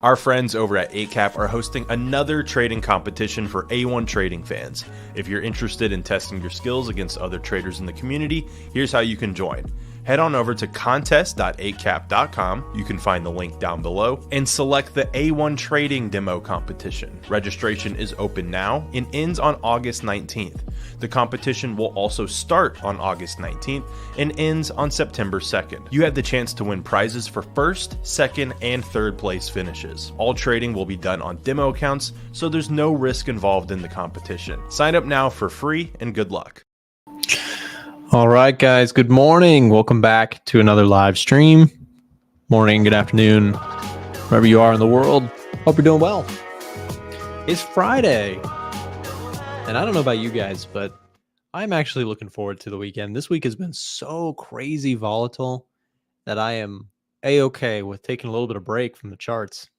Our friends over at ACAP are hosting another trading competition for A1 trading fans. If you're interested in testing your skills against other traders in the community, here's how you can join. Head on over to contest.acap.com, you can find the link down below, and select the A1 Trading Demo Competition. Registration is open now and ends on August 19th. The competition will also start on August 19th and ends on September 2nd. You have the chance to win prizes for first, second, and third place finishes. All trading will be done on demo accounts, so there's no risk involved in the competition. Sign up now for free and good luck. All right, guys, good morning. Welcome back to another live stream. Morning, good afternoon, wherever you are in the world. Hope you're doing well. It's Friday. And I don't know about you guys, but I'm actually looking forward to the weekend. This week has been so crazy volatile that I am A-okay with taking a little bit of break from the charts.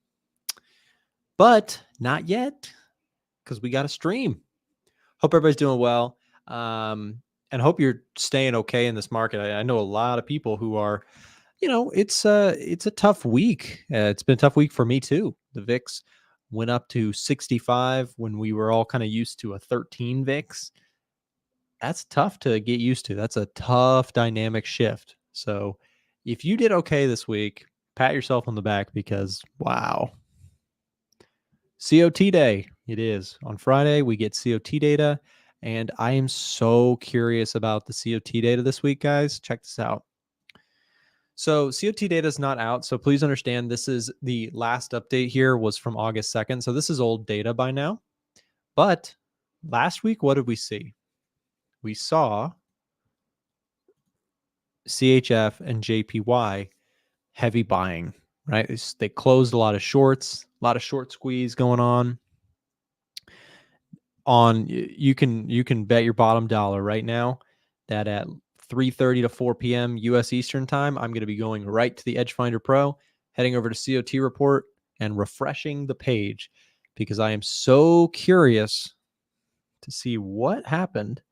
But not yet, because we got a stream. Hope everybody's doing well. And hope you're staying okay in this market. I know a lot of people who are, it's a tough week. It's been a tough week for me too. The VIX went up to 65 when we were all kind of used to a 13 VIX. That's tough to get used to. That's a tough dynamic shift. So if you did okay this week, pat yourself on the back because, wow. COT day, it is. On Friday, we get COT data. And I am so curious about the COT data this week, guys. Check this out. So COT data is not out. So please understand this is the last update here was from August 2nd. So this is old data by now. But last week, what did we see? We saw CHF and JPY heavy buying, right? They closed a lot of shorts, a lot of short squeeze going on. You can bet your bottom dollar right now that at 3:30 to 4 p.m. US Eastern time, I'm going to be going right to the Edge Finder Pro, heading over to COT report and refreshing the page because I am so curious to see what happened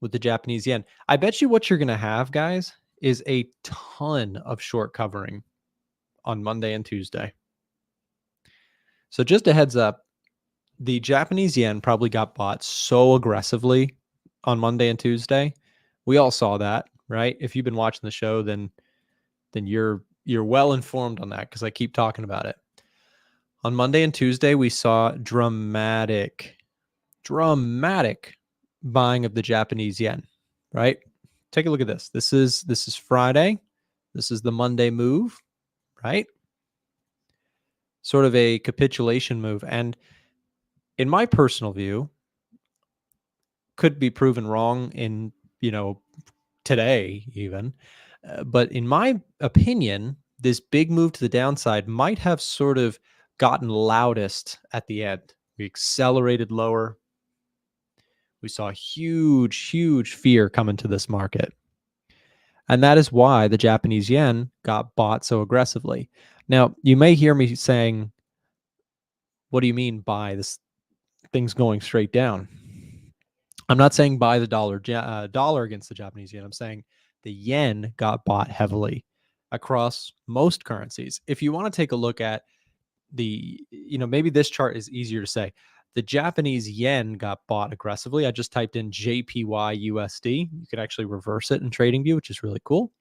with the Japanese yen. I bet you what you're going to have, guys, is a ton of short covering on Monday and Tuesday. So just a heads up, the Japanese yen probably got bought so aggressively on Monday and Tuesday. We all saw that, right? If you've been watching the show, then you're well informed on that because I keep talking about it. On Monday and Tuesday, we saw dramatic buying of the Japanese yen, right? Take a look at this. This is Friday. This is the Monday move, right? Sort of a capitulation move. And in my personal view, could be proven wrong in, today even. But in my opinion, this big move to the downside might have sort of gotten loudest at the end. We accelerated lower. We saw huge fear come into this market. And that is why the Japanese yen got bought so aggressively. Now, you may hear me saying, what do you mean by this thing's going straight down? I'm not saying buy the dollar against the Japanese yen. I'm saying the yen got bought heavily across most currencies. If you want to take a look at maybe this chart is easier to say. The Japanese yen got bought aggressively. I just typed in JPY USD. You can actually reverse it in TradingView, which is really cool.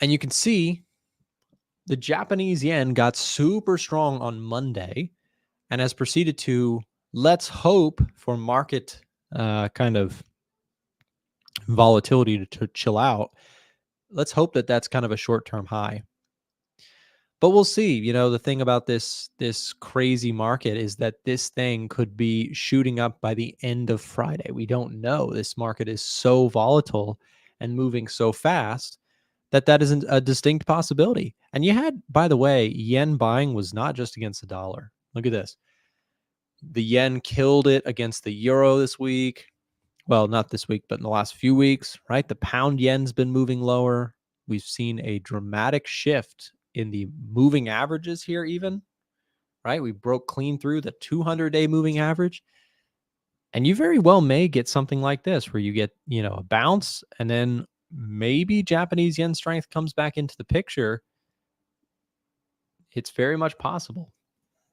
And you can see the Japanese yen got super strong on Monday and has proceeded to, let's hope for market kind of volatility to chill out. Let's hope that that's kind of a short-term high. But we'll see. The thing about this crazy market is that this thing could be shooting up by the end of Friday. We don't know. This market is so volatile and moving so fast that isn't a distinct possibility. And you had, by the way, yen buying was not just against the dollar. Look at this. The yen killed it against the euro this week. Well, not this week, but in the last few weeks, right? The pound yen's been moving lower. We've seen a dramatic shift in the moving averages here even, right? We broke clean through the 200-day moving average. And you very well may get something like this where you get, a bounce and then maybe Japanese yen strength comes back into the picture. It's very much possible.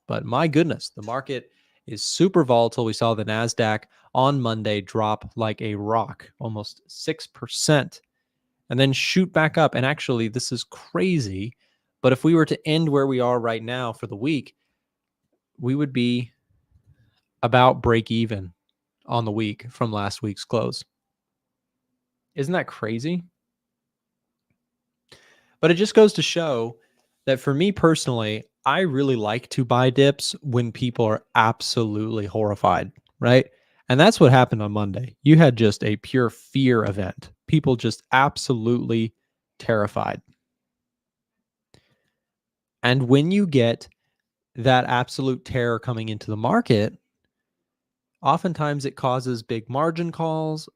But my goodness, the market is super volatile. We saw the NASDAQ on Monday drop like a rock, almost 6%, and then shoot back up. And actually, this is crazy. But if we were to end where we are right now for the week, we would be about break even on the week from last week's close. Isn't that crazy? But it just goes to show that for me personally, I really like to buy dips when people are absolutely horrified, right? And that's what happened on Monday. You had just a pure fear event. People just absolutely terrified. And when you get that absolute terror coming into the market, oftentimes it causes big margin calls,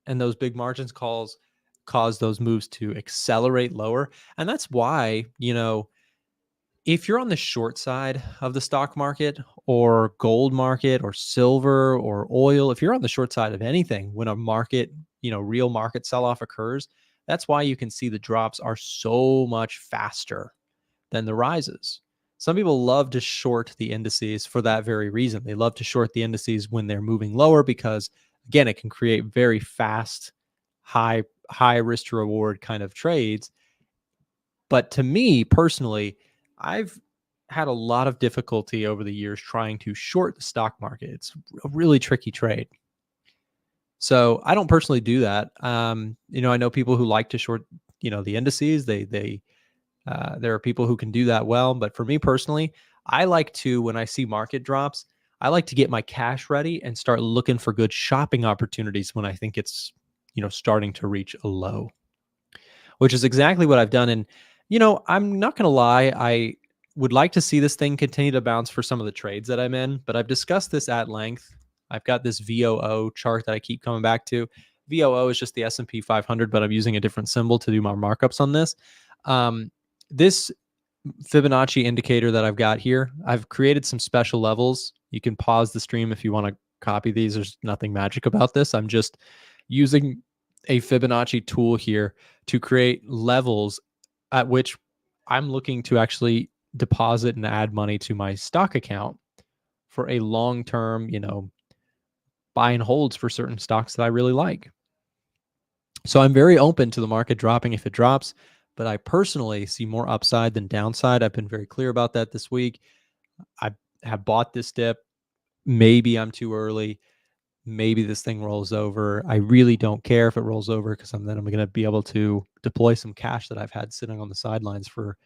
and those big margins calls cause those moves to accelerate lower. And that's why, if you're on the short side of the stock market or gold market or silver or oil, if you're on the short side of anything, when a market, real market sell-off occurs, that's why you can see the drops are so much faster than the rises. Some people love to short the indices for that very reason. They love to short the indices when they're moving lower because, again, it can create very fast, high risk to reward kind of trades. But to me personally, I've had a lot of difficulty over the years trying to short the stock market. It's a really tricky trade. So I don't personally do that. I know people who like to short, the indices. There are people who can do that well. But for me personally, I like to, when I see market drops, I like to get my cash ready and start looking for good shopping opportunities when I think it's, starting to reach a low, which is exactly what I've done. And, I'm not going to lie. I would like to see this thing continue to bounce for some of the trades that I'm in, but I've discussed this at length. I've got this VOO chart that I keep coming back to. VOO is just the S&P 500, but I'm using a different symbol to do my markups on this. This Fibonacci indicator that I've got here, I've created some special levels. You can pause the stream if you want to copy these. There's nothing magic about this. I'm just using a Fibonacci tool here to create levels at which I'm looking to actually deposit and add money to my stock account for a long-term, buy and holds for certain stocks that I really like. So I'm very open to the market dropping if it drops, but I personally see more upside than downside. I've been very clear about that this week. I have bought this dip. Maybe I'm too early. Maybe this thing rolls over. I really don't care if it rolls over because then I'm going to be able to deploy some cash that I've had sitting on the sidelines for,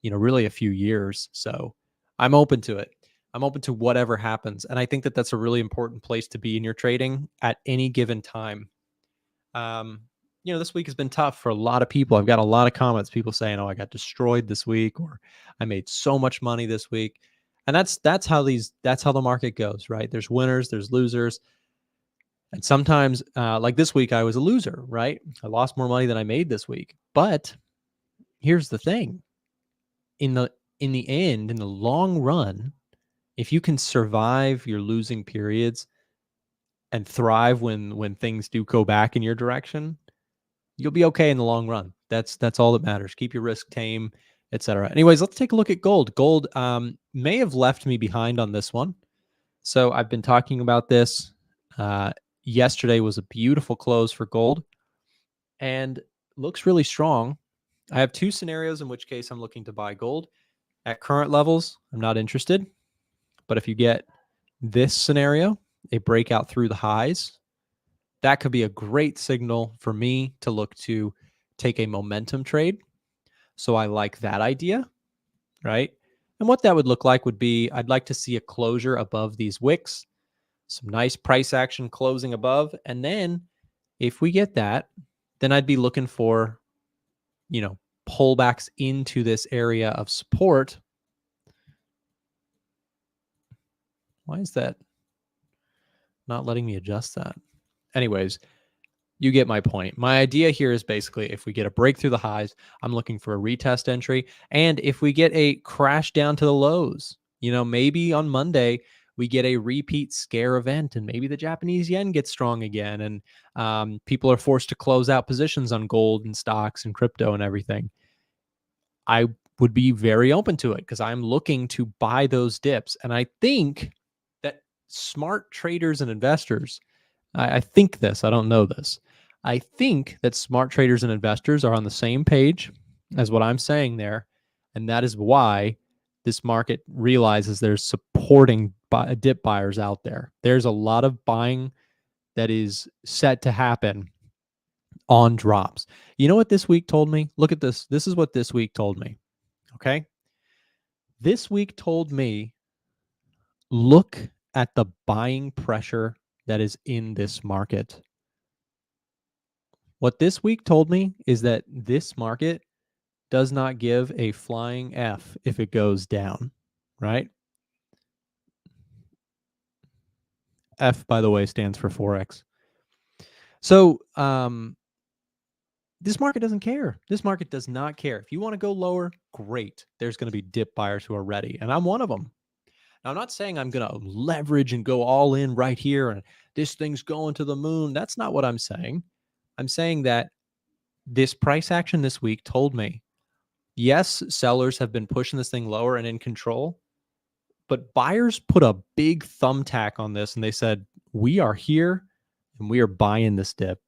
really a few years. So I'm open to it. I'm open to whatever happens. And I think that that's a really important place to be in your trading at any given time. This week has been tough for a lot of people. I've got a lot of comments, people saying, "Oh, I got destroyed this week," or "I made so much money this week." And that's how the market goes, right? There's winners, there's losers. And sometimes, like this week, I was a loser, right? I lost more money than I made this week. But here's the thing. In the end, in the long run, if you can survive your losing periods and thrive when things do go back in your direction, you'll be okay in the long run. That's all that matters. Keep your risk tame, etc. Anyways, let's take a look at gold. Gold may have left me behind on this one. So I've been talking about this. Yesterday was a beautiful close for gold and looks really strong. I have two scenarios in which case I'm looking to buy gold. At current levels, I'm not interested. But if you get this scenario, a breakout through the highs, that could be a great signal for me to look to take a momentum trade. So I like that idea, right? And what that would look like would be, I'd like to see a closure above these wicks, some nice price action closing above. And then if we get that, then I'd be looking for, pullbacks into this area of support. Why is that not letting me adjust that? Anyways, you get my point. My idea here is basically if we get a break through the highs, I'm looking for a retest entry. And if we get a crash down to the lows, maybe on Monday, we get a repeat scare event and maybe the Japanese yen gets strong again. And people are forced to close out positions on gold and stocks and crypto and everything. I would be very open to it because I'm looking to buy those dips. And I think that smart traders and investors, I think this, I don't know this. I think that smart traders and investors are on the same page as what I'm saying there. And that is why this market realizes there's supporting dip buyers out there. There's a lot of buying that is set to happen on drops. You know what this week told me? Look at this. This is what this week told me. Okay. This week told me, look at the buying pressure that is in this market. What this week told me is that this market does not give a flying F if it goes down, right? F, by the way, stands for Forex. So this market doesn't care. This market does not care. If you want to go lower, great. There's going to be dip buyers who are ready, and I'm one of them. Now, I'm not saying I'm going to leverage and go all in right here and this thing's going to the moon. That's not what I'm saying. I'm saying that this price action this week told me, yes, sellers have been pushing this thing lower and in control, but buyers put a big thumbtack on this and they said, we are here and we are buying this dip.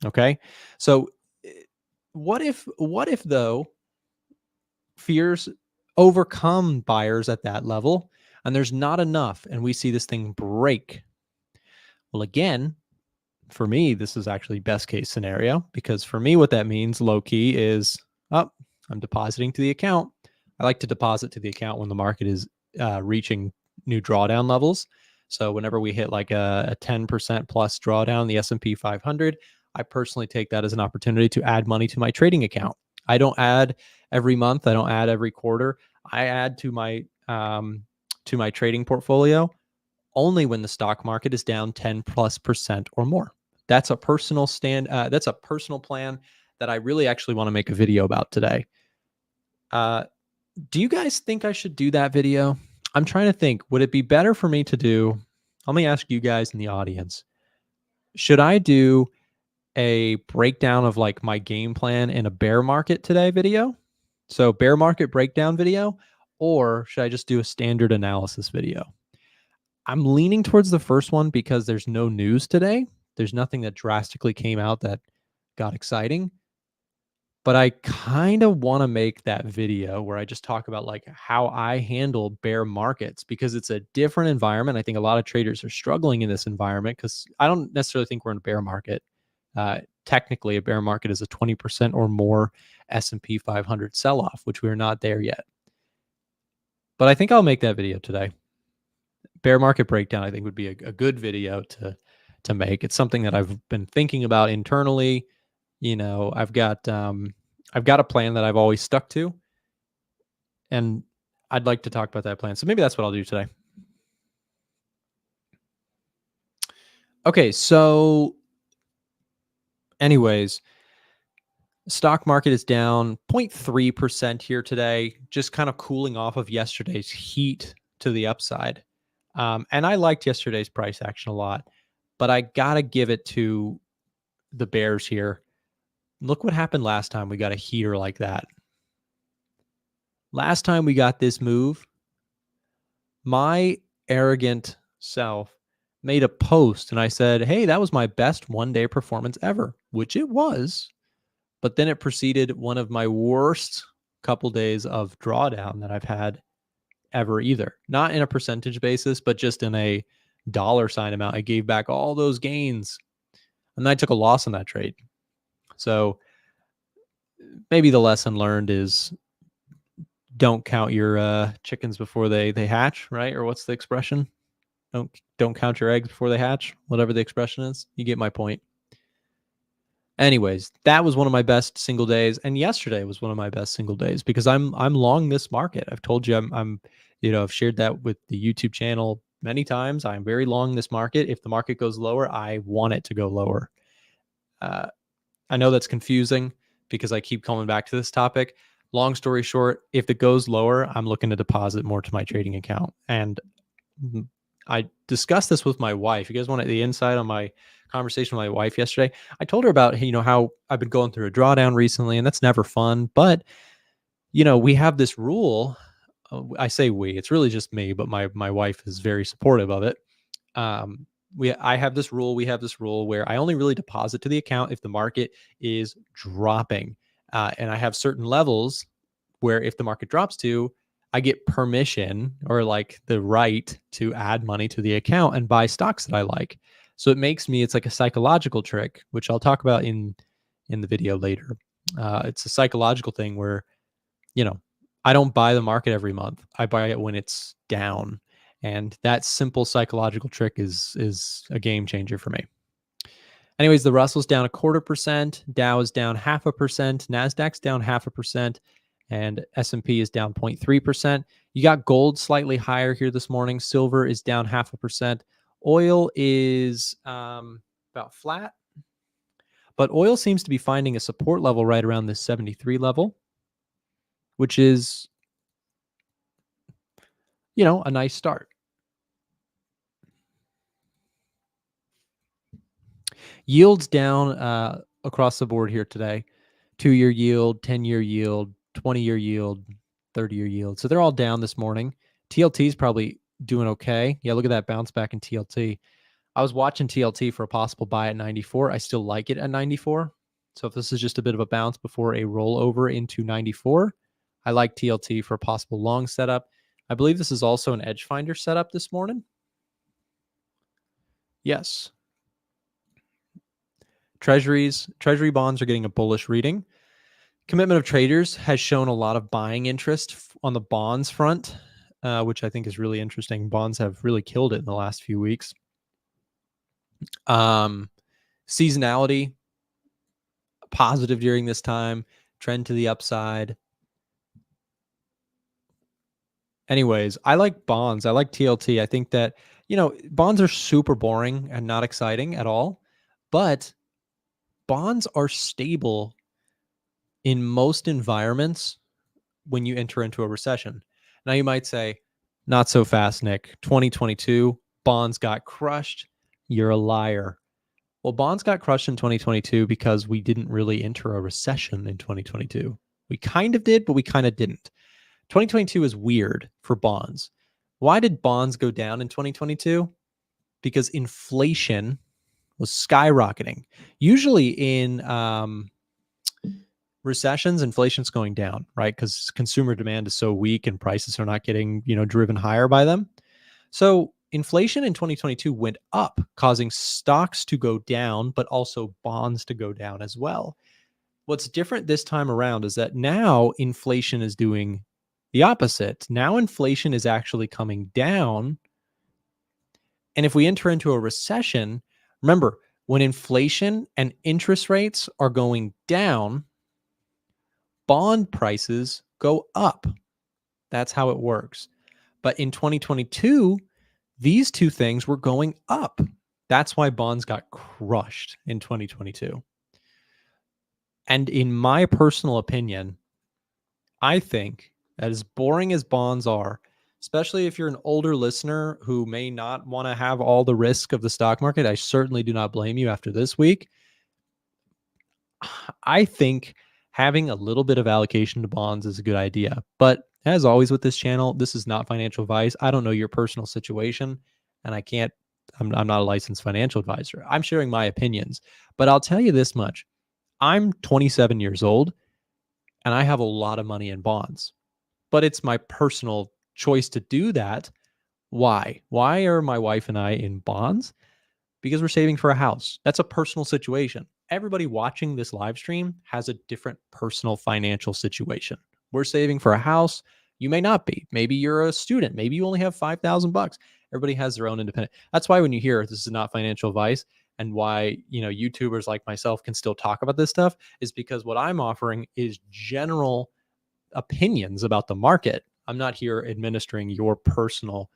Okay. So what if though fears overcome buyers at that level and there's not enough and we see this thing break? Well, again, for me, this is actually best case scenario, because for me, what that means low key is, oh, I'm depositing to the account. I like to deposit to the account when the market is reaching new drawdown levels. So whenever we hit like a 10% plus drawdown, the S&P 500, I personally take that as an opportunity to add money to my trading account. I don't add every month. I don't add every quarter. I add to my trading portfolio only when the stock market is down 10+% or more. That's a personal that's a personal plan that I really actually want to make a video about today. Do you guys think I should do that video? I'm trying to think, would it be better for me to do, let me ask you guys in the audience, should I do a breakdown of like my game plan in a bear market today video? So bear market breakdown video, or should I just do a standard analysis video? I'm leaning towards the first one because there's no news today. There's nothing that drastically came out that got exciting. But I kind of want to make that video where I just talk about like how I handle bear markets, because it's a different environment. I think a lot of traders are struggling in this environment because I don't necessarily think we're in a bear market. Technically, a bear market is a 20% or more S&P 500 sell-off, which we're not there yet. But I think I'll make that video today. Bear market breakdown, I think, would be a good video to make. It's something that I've been thinking about internally. You know, I've got a plan that I've always stuck to, and I'd like to talk about that plan. So maybe that's what I'll do today. Okay, so anyways, stock market is down 0.3% here today, just kind of cooling off of yesterday's heat to the upside. And I liked yesterday's price action a lot, but I got to give it to the bears here. Look what happened last time we got a heater like that. Last time we got this move, my arrogant self made a post and I said, hey, that was my best one-day performance ever, which it was. But then it preceded one of my worst couple days of drawdown that I've had ever either. Not in a percentage basis, but just in a dollar sign amount. I gave back all those gains and I took a loss on that trade. So maybe the lesson learned is don't count your chickens before they hatch, right? Or what's the expression? Don't count your eggs before they hatch, whatever the expression is. You get my point. Anyways, that was one of my best single days, and yesterday was one of my best single days because I'm long this market. I've told you I'm I've shared that with the YouTube channel many times. I'm very long this market. If the market goes lower, I want it to go lower. I know that's confusing because I keep coming back to this topic. Long story short, if it goes lower, I'm looking to deposit more to my trading account. And I discussed this with my wife. You guys want the insight on my conversation with my wife yesterday? I told her about, how I've been going through a drawdown recently, and that's never fun. But, we have this rule. I say we, it's really just me, but my wife is very supportive of it. I have this rule. We have this rule where I only really deposit to the account if the market is dropping. And I have certain levels where if the market drops to, I get permission or like the right to add money to the account and buy stocks that I like. So it's like a psychological trick, which I'll talk about in the video later. It's a psychological thing where, I don't buy the market every month. I buy it when it's down. And that simple psychological trick is a game changer for me. Anyways, the Russell's down 0.25%, Dow is down 0.5%, Nasdaq's down 0.5%, and S&P is down 0.3%. You got gold slightly higher here this morning. Silver is down 0.5%. Oil is about flat, but oil seems to be finding a support level right around this 73 level, which is, a nice start. Yields down across the board here today. 2-year yield, 10-year yield, 20-year yield, 30-year yield. So they're all down this morning. TLT is probably doing okay. Yeah, look at that bounce back in TLT. I was watching TLT for a possible buy at 94. I still like it at 94. So if this is just a bit of a bounce before a rollover into 94, I like TLT for a possible long setup. I believe this is also an edge finder setup this morning. Yes. Treasury bonds are getting a bullish reading. Commitment of traders has shown a lot of buying interest on the bonds front, which I think is really interesting. Bonds have really killed it in the last few weeks. Seasonality, positive during this time, trend to the upside. Anyways, I like bonds. I like TLT. I think that, bonds are super boring and not exciting at all, but bonds are stable in most environments when you enter into a recession. Now you might say, not so fast, Nick. 2022, bonds got crushed. You're a liar. Well, bonds got crushed in 2022 because we didn't really enter a recession in 2022. We kind of did, but we kind of didn't. 2022 is weird for bonds. Why did bonds go down in 2022? Because inflation was skyrocketing. Usually in recessions, inflation's going down, right? Because consumer demand is so weak and prices are not getting, driven higher by them. So inflation in 2022 went up, causing stocks to go down, but also bonds to go down as well. What's different this time around is that now inflation is doing the opposite. Now inflation is actually coming down. And if we enter into a recession, remember, when inflation and interest rates are going down, bond prices go up. That's how it works. But in 2022, these two things were going up. That's why bonds got crushed in 2022. And in my personal opinion, I think that as boring as bonds are, especially if you're an older listener who may not want to have all the risk of the stock market, I certainly do not blame you after this week. I think having a little bit of allocation to bonds is a good idea. But as always with this channel, this is not financial advice. I don't know your personal situation, and I'm not a licensed financial advisor. I'm sharing my opinions. But I'll tell you this much. I'm 27 years old, and I have a lot of money in bonds. But it's my personal choice to do that. Why? Why are my wife and I in bonds? Because we're saving for a house. That's a personal situation. Everybody watching this live stream has a different personal financial situation. We're saving for a house. You may not be. Maybe you're a student. Maybe you only have $5,000. Everybody has their own independent. That's why when you hear this is not financial advice, and why, YouTubers like myself can still talk about this stuff, is because what I'm offering is general opinions about the market. I'm not here administering your personal,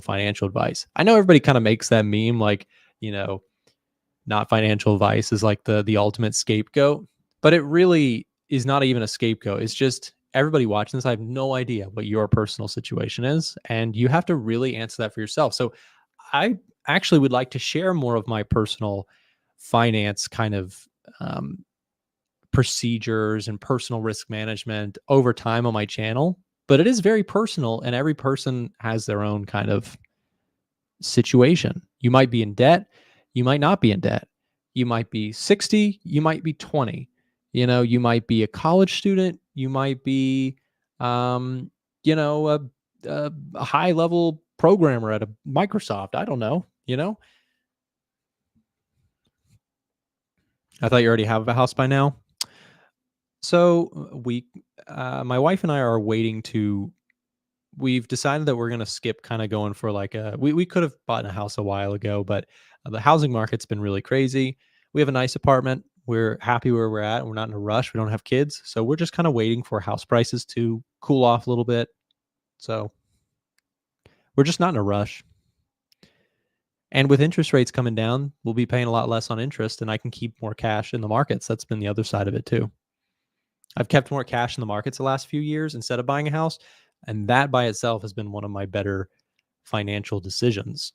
financial advice. I know everybody kind of makes that meme like, not financial advice is like the ultimate scapegoat, but it really is not even a scapegoat. It's just everybody watching this, I have no idea what your personal situation is, and you have to really answer that for yourself. So I actually would like to share more of my personal finance kind of procedures and personal risk management over time on my channel, but it is very personal, and every person has their own kind of situation. You might be in debt, you might not be in debt. You might be 60, you might be 20. You might be a college student, you might be um, you know, a high level programmer at a Microsoft. I don't know. I thought you already have a house by now. So my wife and I are waiting to. We've decided that we're going to skip kind of going for like we could have bought a house a while ago, but the housing market's been really crazy. We have a nice apartment. We're happy where we're at. We're not in a rush. We don't have kids. So we're just kind of waiting for house prices to cool off a little bit. So we're just not in a rush. And with interest rates coming down, we'll be paying a lot less on interest, and I can keep more cash in the markets. That's been the other side of it too. I've kept more cash in the markets the last few years instead of buying a house, and that by itself has been one of my better financial decisions.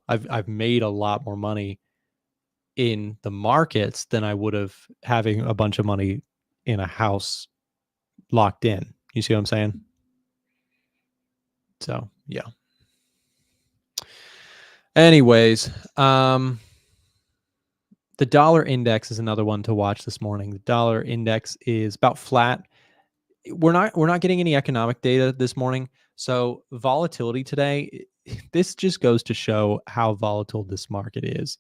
I've made a lot more money in the markets than I would have having a bunch of money in a house locked in. You see what I'm saying? So, yeah. Anyways, the dollar index is another one to watch this morning. The dollar index is about flat. We're not getting any economic data this morning. So volatility today, this just goes to show how volatile this market is.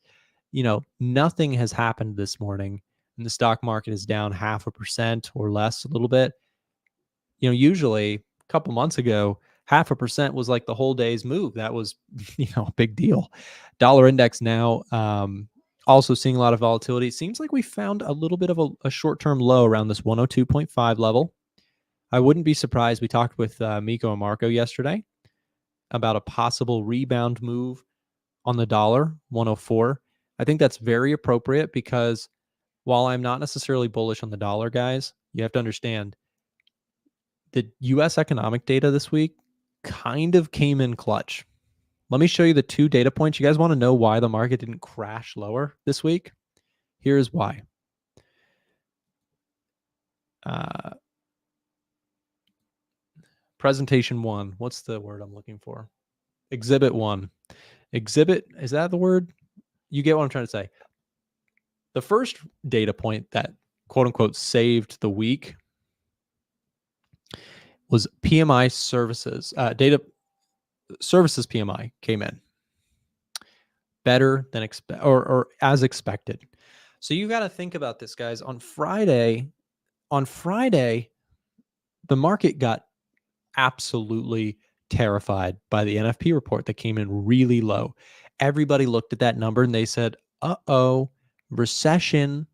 Nothing has happened this morning, and the stock market is down 0.5% or less, a little bit. Usually a couple months ago, 0.5% was like the whole day's move. That was, a big deal. Dollar index now, also seeing a lot of volatility. It seems like we found a little bit of a short-term low around this 102.5 level. I wouldn't be surprised. We talked with Miko and Marco yesterday about a possible rebound move on the dollar, 104. I think that's very appropriate because while I'm not necessarily bullish on the dollar, guys, you have to understand the U.S. economic data this week kind of came in clutch. Let me show you the two data points. You guys want to know why the market didn't crash lower this week? Here's why. Presentation 1. What's the word I'm looking for? Exhibit 1. Exhibit, is that the word? You get what I'm trying to say. The first data point that quote unquote saved the week was PMI services. Data services PMI came in better than or as expected. So you got to think about this, guys. On Friday, the market got absolutely terrified by the NFP report that came in really low. Everybody looked at that number and they said, uh-oh, recession.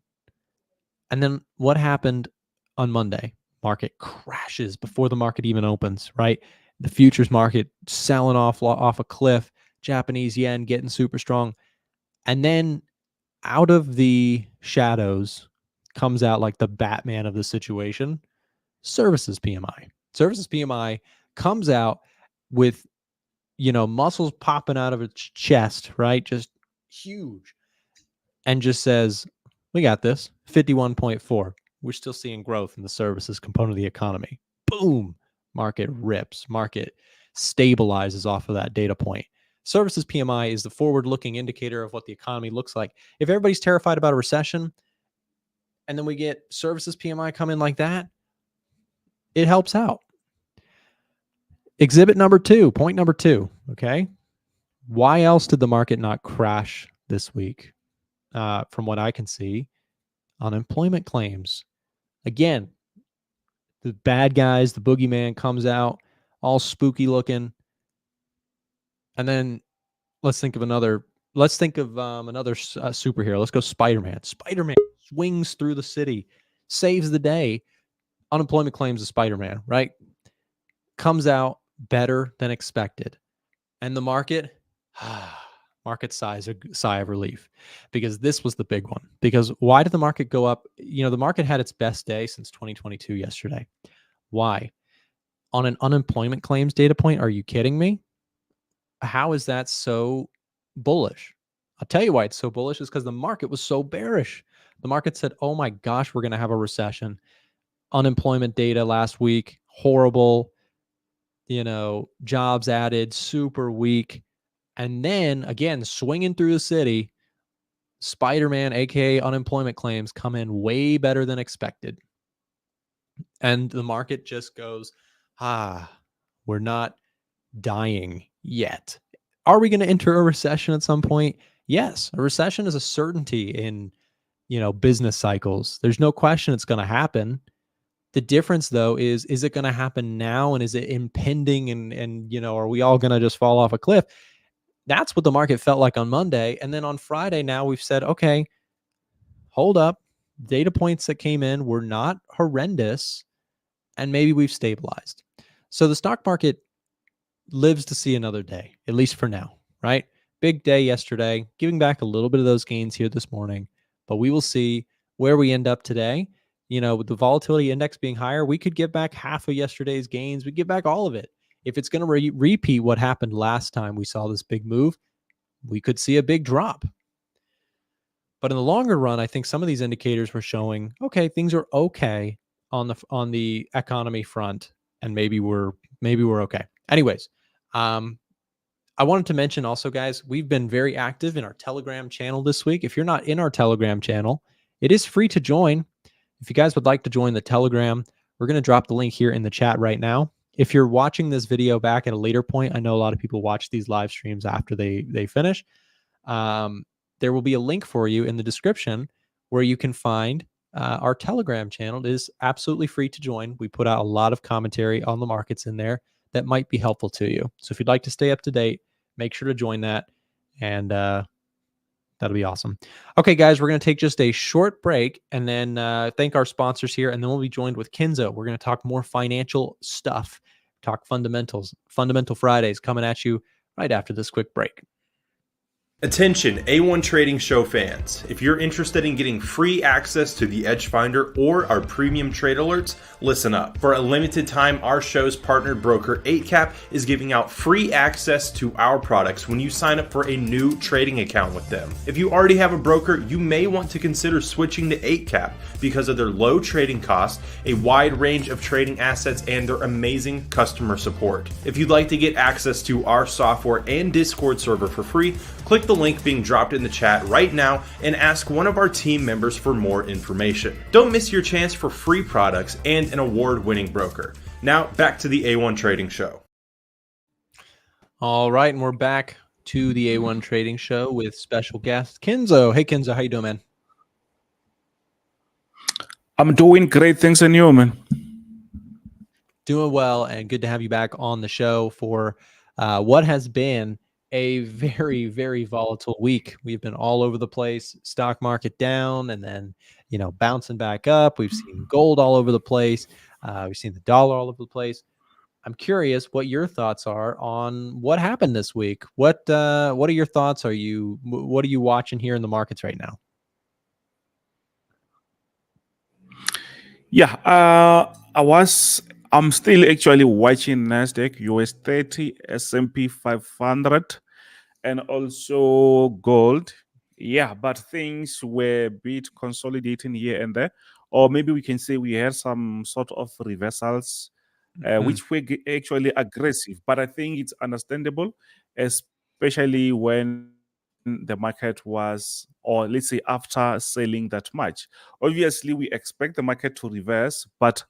And then what happened on Monday? Market crashes before the market even opens, right? The futures market selling off a cliff, Japanese yen getting super strong. And then out of the shadows comes out like the Batman of the situation, services PMI. Services PMI comes out with, muscles popping out of its chest, right? Just huge. And just says, we got this, 51.4. We're still seeing growth in the services component of the economy. Boom. Market rips. Market stabilizes off of that data point. Services PMI is the forward-looking indicator of what the economy looks like. If everybody's terrified about a recession, and then we get services PMI come in like that, it helps out. Exhibit number 2, point number 2, okay? Why else did the market not crash this week? From what I can see, unemployment claims. Again, the bad guys, the boogeyman comes out, all spooky looking. And then let's think of another superhero. Let's go Spider-Man. Spider-Man swings through the city, saves the day. Unemployment claims of Spider-Man, right? Comes out better than expected. And the market sigh of relief, because this was the big one. Because why did the market go up? The market had its best day since 2022 yesterday. Why? On an unemployment claims data point, are you kidding me? How is that so bullish? I'll tell you why it's so bullish is because the market was so bearish. The market said, oh my gosh, we're going to have a recession. Unemployment data last week, horrible. Jobs added, super weak. And then again, swinging through the city, Spider-Man, aka unemployment claims, come in way better than expected. And the market just goes, we're not dying yet. Are we going to enter a recession at some point? Yes, a recession is a certainty in, business cycles. There's no question it's going to happen. The difference though is it going to happen now, and is it impending, and are we all going to just fall off a cliff? That's what the market felt like on Monday. And then on Friday, now we've said, okay, hold up. Data points that came in were not horrendous, and maybe we've stabilized. So the stock market lives to see another day, at least for now, right? Big day yesterday, giving back a little bit of those gains here this morning, but we will see where we end up today. With the volatility index being higher, we could give back half of yesterday's gains. We give back all of it. If it's going to repeat what happened last time we saw this big move, we could see a big drop. But in the longer run, I think some of these indicators were showing, okay, things are okay on the economy front, and maybe we're okay. Anyways, I wanted to mention also, guys, we've been very active in our Telegram channel this week. If you're not in our Telegram channel, it is free to join. If you guys would like to join the Telegram, we're going to drop the link here in the chat right now. If you're watching this video back at a later point, I know a lot of people watch these live streams after they finish. There will be a link for you in the description where you can find our Telegram channel. It is absolutely free to join. We put out a lot of commentary on the markets in there that might be helpful to you. So if you'd like to stay up to date, make sure to join that, and that'll be awesome. Okay, guys, we're going to take just a short break and then thank our sponsors here, and then we'll be joined with Kenzo. We're going to talk more financial stuff, talk fundamentals, Fundamental Fridays coming at you right after this quick break. Attention A1 Trading Show fans. If you're interested in getting free access to the Edge Finder or our premium trade alerts, listen up. For a limited time, our show's partnered broker 8cap is giving out free access to our products when you sign up for a new trading account with them. If you already have a broker, you may want to consider switching to 8cap because of their low trading costs, a wide range of trading assets, and their amazing customer support. If you'd like to get access to our software and Discord server for free, click the link being dropped in the chat right now and ask one of our team members for more information. Don't miss your chance for free products and an award-winning broker. Now, back to the A1 Trading Show. All right, and we're back to the A1 Trading Show with special guest Kenzo. Hey, Kenzo, how you doing, man? I'm doing great. Thanks, and you, man? Doing well, and good to have you back on the show for what has been a very, very volatile week. We've been all over the place, stock market down, and then, bouncing back up. We've seen gold all over the place. We've seen the dollar all over the place. I'm curious what your thoughts are on what happened this week. What are your thoughts? What are you watching here in the markets right now? Yeah, I'm still actually watching Nasdaq, US 30, SP500, and also gold. Yeah, but things were a bit consolidating here and there, or maybe we can say we had some sort of reversals, which were actually aggressive. But I think it's understandable, especially when the market was, or let's say after selling that much. Obviously, we expect the market to reverse, but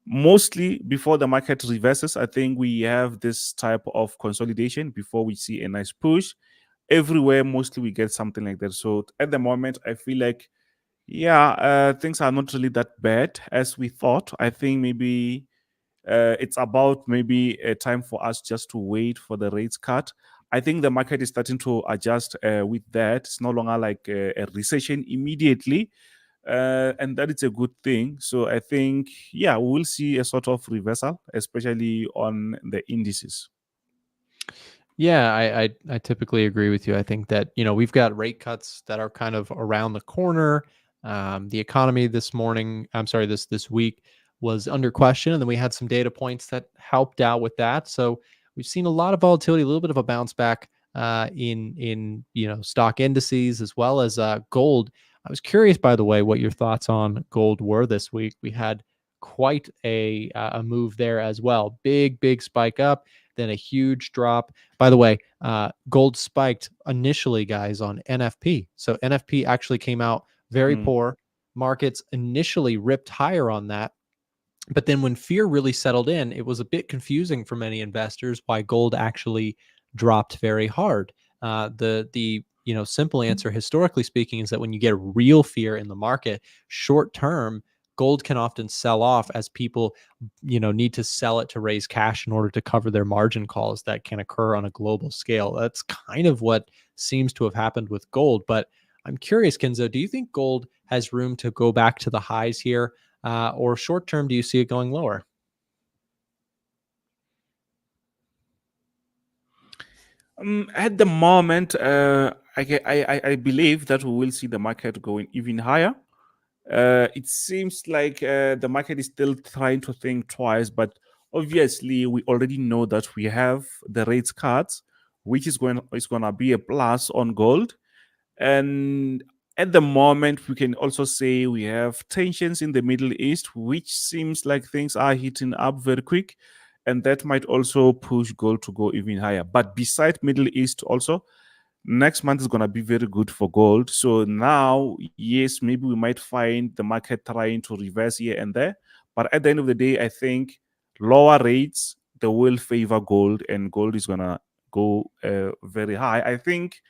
mostly before the market reverses, I think we have this type of consolidation before we see a nice push. Everywhere, mostly we get something like that. So at the moment, I feel like, things are not really that bad as we thought. I think maybe it's about maybe a time for us just to wait for the rates cut. I think the market is starting to adjust with that. It's no longer like a recession immediately. And that is a good thing. So I think, we will see a sort of reversal, especially on the indices. Yeah, I typically agree with you. I think that, we've got rate cuts that are kind of around the corner. The economy this week was under question, and then we had some data points that helped out with that. So we've seen a lot of volatility, a little bit of a bounce back in stock indices, as well as gold. I was curious, by the way, what your thoughts on gold were this week. We had quite a move there as well. Big spike up, then a huge drop. By the way, gold spiked initially, guys, on NFP. So NFP actually came out very poor. Markets initially ripped higher on that. But then when fear really settled in, it was a bit confusing for many investors why gold actually dropped very hard. The simple answer, historically speaking, is that when you get real fear in the market, short term, gold can often sell off as people, need to sell it to raise cash in order to cover their margin calls that can occur on a global scale. That's kind of what seems to have happened with gold. But I'm curious, Kenzo, do you think gold has room to go back to the highs here? Or short term, do you see it going lower? At the moment, I believe that we will see the market going even higher. It seems like the market is still trying to think twice, but obviously we already know that we have the rates cuts, which is going to be a plus on gold. And at the moment, we can also say we have tensions in the Middle East, which seems like things are heating up very quick. And that might also push gold to go even higher. But beside Middle East also, next month is going to be very good for gold. So now, yes, maybe we might find the market trying to reverse here and there. But at the end of the day, I think lower rates, they will favor gold, and gold is going to go very high. I think,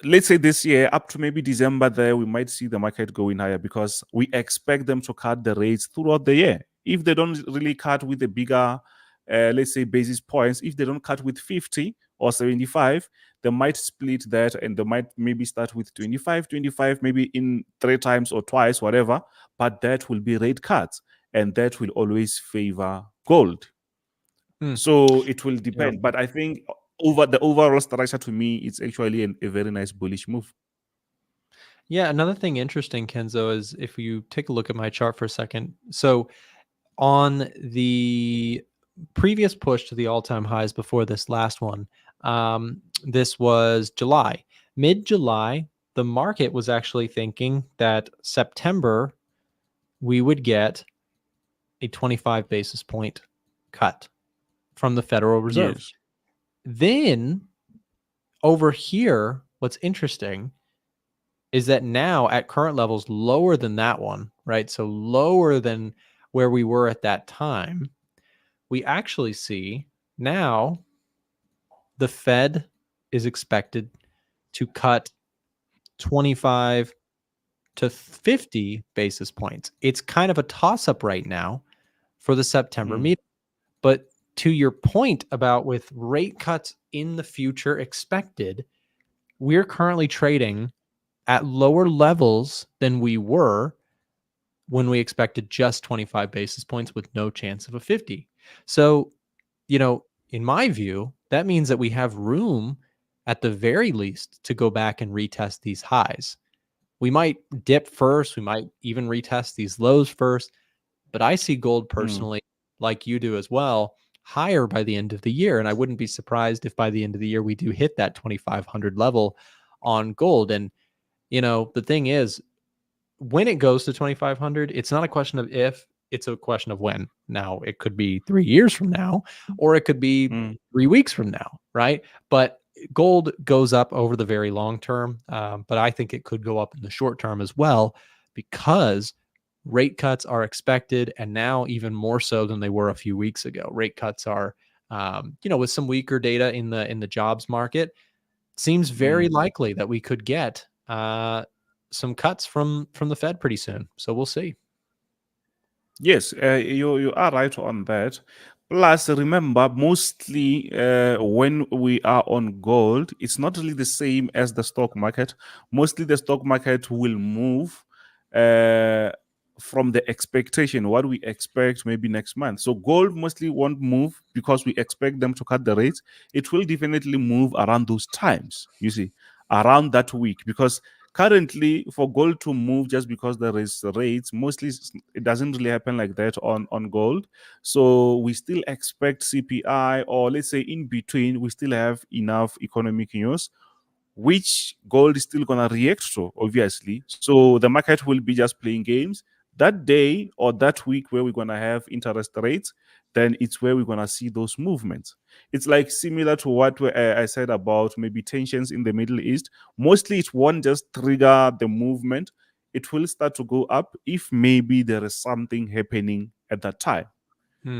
let's say this year, up to maybe December there, we might see the market going higher because we expect them to cut the rates throughout the year. If they don't really cut with the bigger, let's say, basis points, if they don't cut with 50 or 75, they might split that and they might maybe start with 25, maybe in 3 times or twice, whatever. But that will be rate cuts, and that will always favor gold. So it will depend. But I think over the overall structure, to me, it's actually a very nice bullish move. Yeah, another thing interesting, Kenzo, is if you take a look at my chart for a second. So on the previous push to the all-time highs before this last one, this was July. Mid-July, the market was actually thinking that September we would get a 25 basis point cut from the Federal Reserve. Yes. Then over here, what's interesting is that now at current levels, lower than that one, right? So lower than where we were at that time, we actually see now the Fed is expected to cut 25 to 50 basis points. It's kind of a toss-up right now for the September meeting. But to your point about with rate cuts in the future expected, we're currently trading at lower levels than we were when we expected just 25 basis points with no chance of a 50. So, in my view, that means that we have room at the very least to go back and retest these highs. We might dip first. We might even retest these lows first. But I see gold personally, like you do as well, higher by the end of the year. And I wouldn't be surprised if by the end of the year we do hit that 2,500 level on gold. And, the thing is, when it goes to 2,500, it's not a question of if, it's a question of when. Now, it could be 3 years from now, or it could be 3 weeks from now, right? But gold goes up over the very long term, but I think it could go up in the short term as well because rate cuts are expected, and now even more so than they were a few weeks ago. Rate cuts are, with some weaker data in the jobs market, seems very likely that we could get some cuts from the Fed pretty soon. So we'll see. Yes, you are right on that. Plus, remember, mostly when we are on gold, it's not really the same as the stock market. Mostly the stock market will move from the expectation, what we expect maybe next month. So gold mostly won't move because we expect them to cut the rates. It will definitely move around those times, you see, around that week, because currently for gold to move just because there is rates, mostly it doesn't really happen like that on gold. So we still expect CPI, or let's say in between, we still have enough economic news which gold is still going to react to, obviously. So the market will be just playing games. That day or that week where we're going to have interest rates, then it's where we're going to see those movements. It's like similar to what I said about maybe tensions in the Middle East. Mostly it won't just trigger the movement. It will start to go up if maybe there is something happening at that time.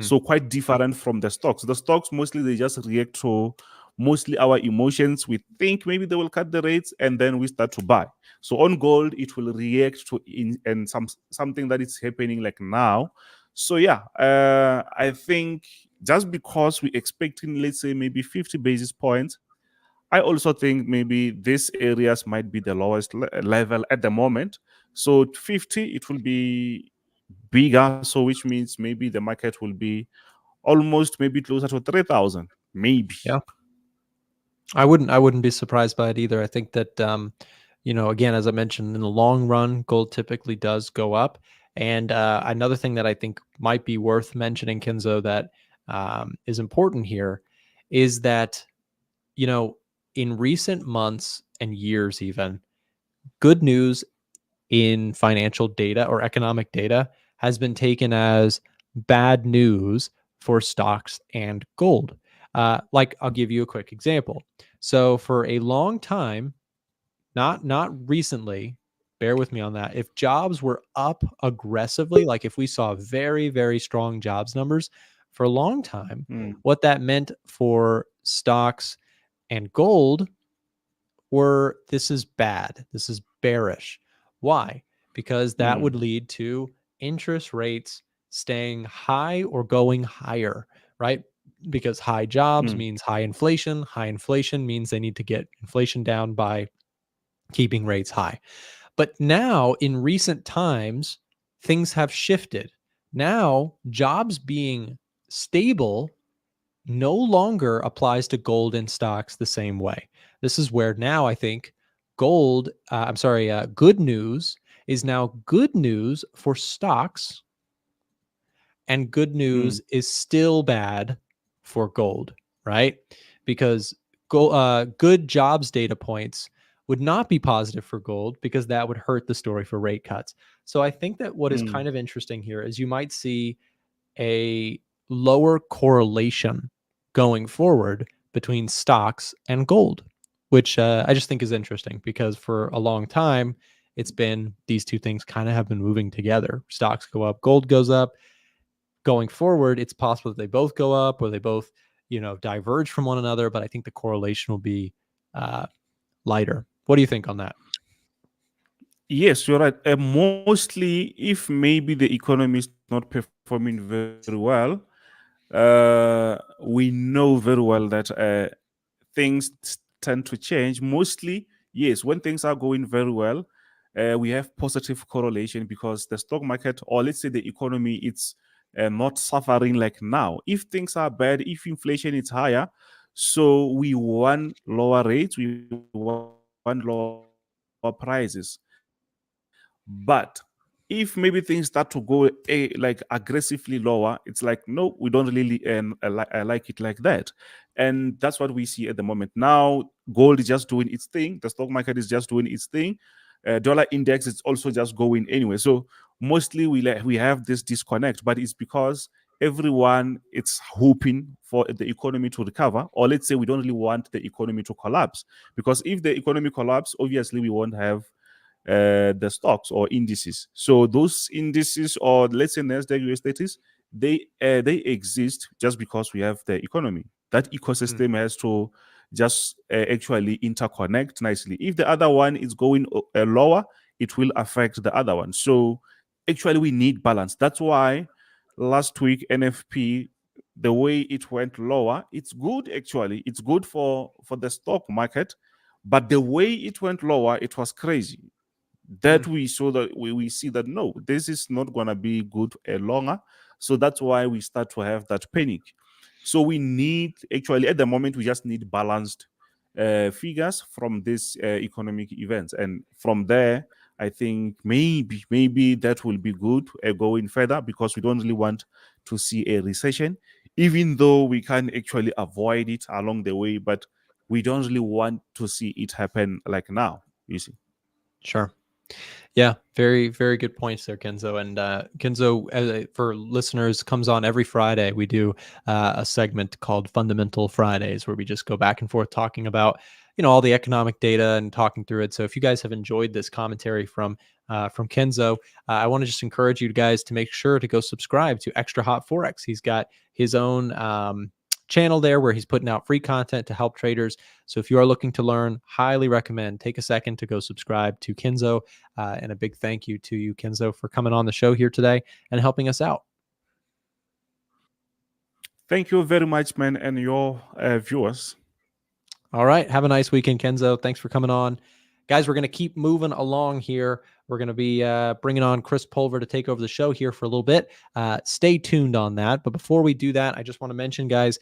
So quite different from the stocks. The stocks mostly they just react to mostly our emotions. We think maybe they will cut the rates, and then we start to buy. So on gold, it will react to and something that is happening like now. So yeah, I think just because we expecting, let's say maybe 50 basis points, I also think maybe these areas might be the lowest level at the moment. So 50, it will be bigger. So which means maybe the market will be almost maybe closer to 3,000, maybe. Yeah. I wouldn't be surprised by it either. I think that, again, as I mentioned, in the long run, gold typically does go up. And another thing that I think might be worth mentioning, Kenzo, that is important here is that, in recent months and years, even, good news in financial data or economic data has been taken as bad news for stocks and gold. Like, I'll give you a quick example. So for a long time, not recently, bear with me on that. If jobs were up aggressively, like if we saw very, very strong jobs numbers for a long time, what that meant for stocks and gold were, this is bad. This is bearish. Why? Because that would lead to interest rates staying high or going higher, right? Because high jobs means high inflation. High inflation means they need to get inflation down by keeping rates high. But now, in recent times, things have shifted. Now, jobs being stable no longer applies to gold and stocks the same way. This is where now I think good news is now good news for stocks, and good news is still bad for gold, right? Because good jobs data points would not be positive for gold because that would hurt the story for rate cuts. So I think that what is kind of interesting here is you might see a lower correlation going forward between stocks and gold, which I just think is interesting because for a long time, it's been these two things kind of have been moving together. Stocks go up, gold goes up. Going forward, it's possible that they both go up or they both, diverge from one another. But I think the correlation will be lighter. What do you think on that? Yes, you're right. Mostly, if maybe the economy is not performing very well, we know very well that things tend to change. Mostly, yes, when things are going very well, we have positive correlation because the stock market, or let's say the economy, it's not suffering like now. If things are bad, if inflation is higher, so we want lower rates, we want lower prices. But if maybe things start to go like aggressively lower, it's like, no, we don't really like it like that. And that's what we see at the moment. Now, gold is just doing its thing. The stock market is just doing its thing. Dollar index is also just going anyway. So mostly we have this disconnect, but it's because everyone it's hoping for the economy to recover, or let's say we don't really want the economy to collapse, because if the economy collapse, obviously we won't have the stocks or indices. So those indices, or let's say Nasdaq US30s, they exist just because we have the economy. That ecosystem has to just actually interconnect nicely. If the other one is going lower, it will affect the other one. So actually, we need balance. That's why last week NFP, the way it went lower, it's good actually. It's good for the stock market, but the way it went lower, it was crazy. That we saw that we see that no, this is not going to be good longer. So that's why we start to have that panic. So we need actually at the moment we just need balanced figures from these economic events, and from there I think maybe that will be good going further, because we don't really want to see a recession, even though we can actually avoid it along the way. But we don't really want to see it happen like now, you see. Sure. Yeah, very, very good points there, Kenzo. And Kenzo, for listeners, comes on every Friday. We do a segment called Fundamental Fridays, where we just go back and forth talking about, all the economic data and talking through it. So if you guys have enjoyed this commentary from Kenzo, I want to just encourage you guys to make sure to go subscribe to Extra Hot Forex. He's got his own channel there where he's putting out free content to help traders. So if you are looking to learn, highly recommend take a second to go subscribe to Kenzo. And a big thank you to you, Kenzo, for coming on the show here today and helping us out. Thank you very much, man, and your viewers. All right. Have a nice weekend, Kenzo. Thanks for coming on. Guys, we're going to keep moving along here. We're going to be bringing on Chris Pulver to take over the show here for a little bit. Stay tuned on that. But before we do that, I just want to mention, guys,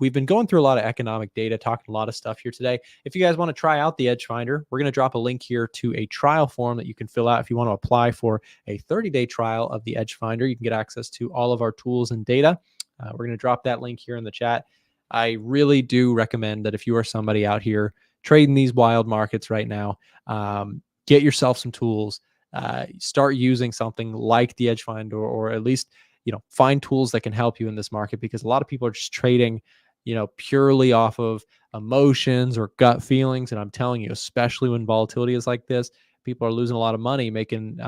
we've been going through a lot of economic data, talking a lot of stuff here today. If you guys want to try out the Edge Finder, we're going to drop a link here to a trial form that you can fill out if you want to apply for a 30-day trial of the Edge Finder. You can get access to all of our tools and data. We're going to drop that link here in the chat. I really do recommend that if you are somebody out here trading these wild markets right now, get yourself some tools, start using something like the Edge Finder, or at least, find tools that can help you in this market, because a lot of people are just trading, purely off of emotions or gut feelings. And I'm telling you, especially when volatility is like this, people are losing a lot of money, making,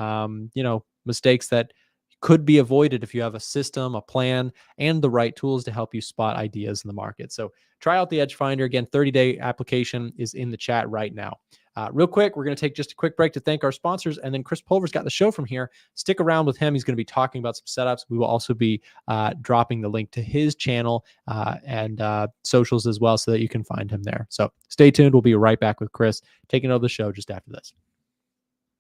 mistakes that could be avoided if you have a system, a plan, and the right tools to help you spot ideas in the market. So try out the Edge Finder. Again, 30-day application is in the chat right now. Real quick, we're going to take just a quick break to thank our sponsors, and then Chris Pulver's got the show from here. Stick around with him. He's going to be talking about some setups. We will also be dropping the link to his channel and socials as well, so that you can find him there. So stay tuned. We'll be right back with Chris taking over the show just after this.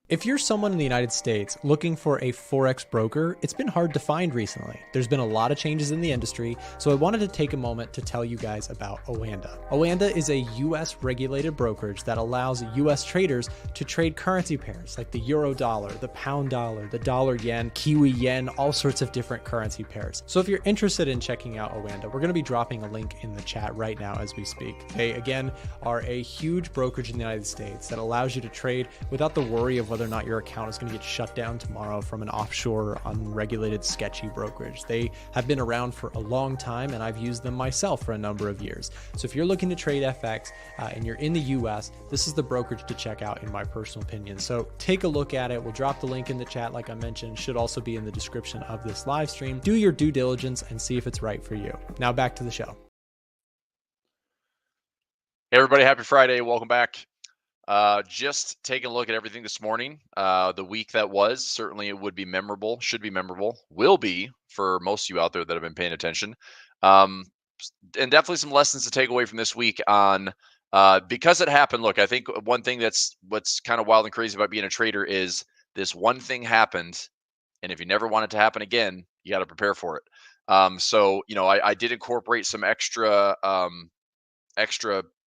If you're someone in the United States looking for a Forex broker, it's been hard to find recently. There's been a lot of changes in the industry, so I wanted to take a moment to tell you guys about Oanda. Oanda is a US regulated brokerage that allows US traders to trade currency pairs like the euro dollar, the pound dollar, the dollar yen, Kiwi yen, all sorts of different currency pairs. So if you're interested in checking out Oanda, we're going to be dropping a link in the chat right now as we speak. They, again, are a huge brokerage in the United States that allows you to trade without the worry of whether or not your account is going to get shut down tomorrow from an offshore, unregulated, sketchy brokerage. They have been around for a long time, and I've used them myself for a number of years. So if you're looking to trade FX and you're in the US, this is the brokerage to check out, in my personal opinion. So take a look at it. We'll drop the link in the chat, like I mentioned, should also be in the description of this live stream. Do your due diligence and see if it's right for you. Now back to the show. Hey everybody, happy Friday. Welcome back. Just taking a look at everything this morning. The week that was, certainly it would be memorable, should be memorable, will be for most of you out there that have been paying attention. And definitely some lessons to take away from this week on, because it happened. Look, I think one thing what's kind of wild and crazy about being a trader is this one thing happened. And if you never want it to happen again, you got to prepare for it. So, I did incorporate some extra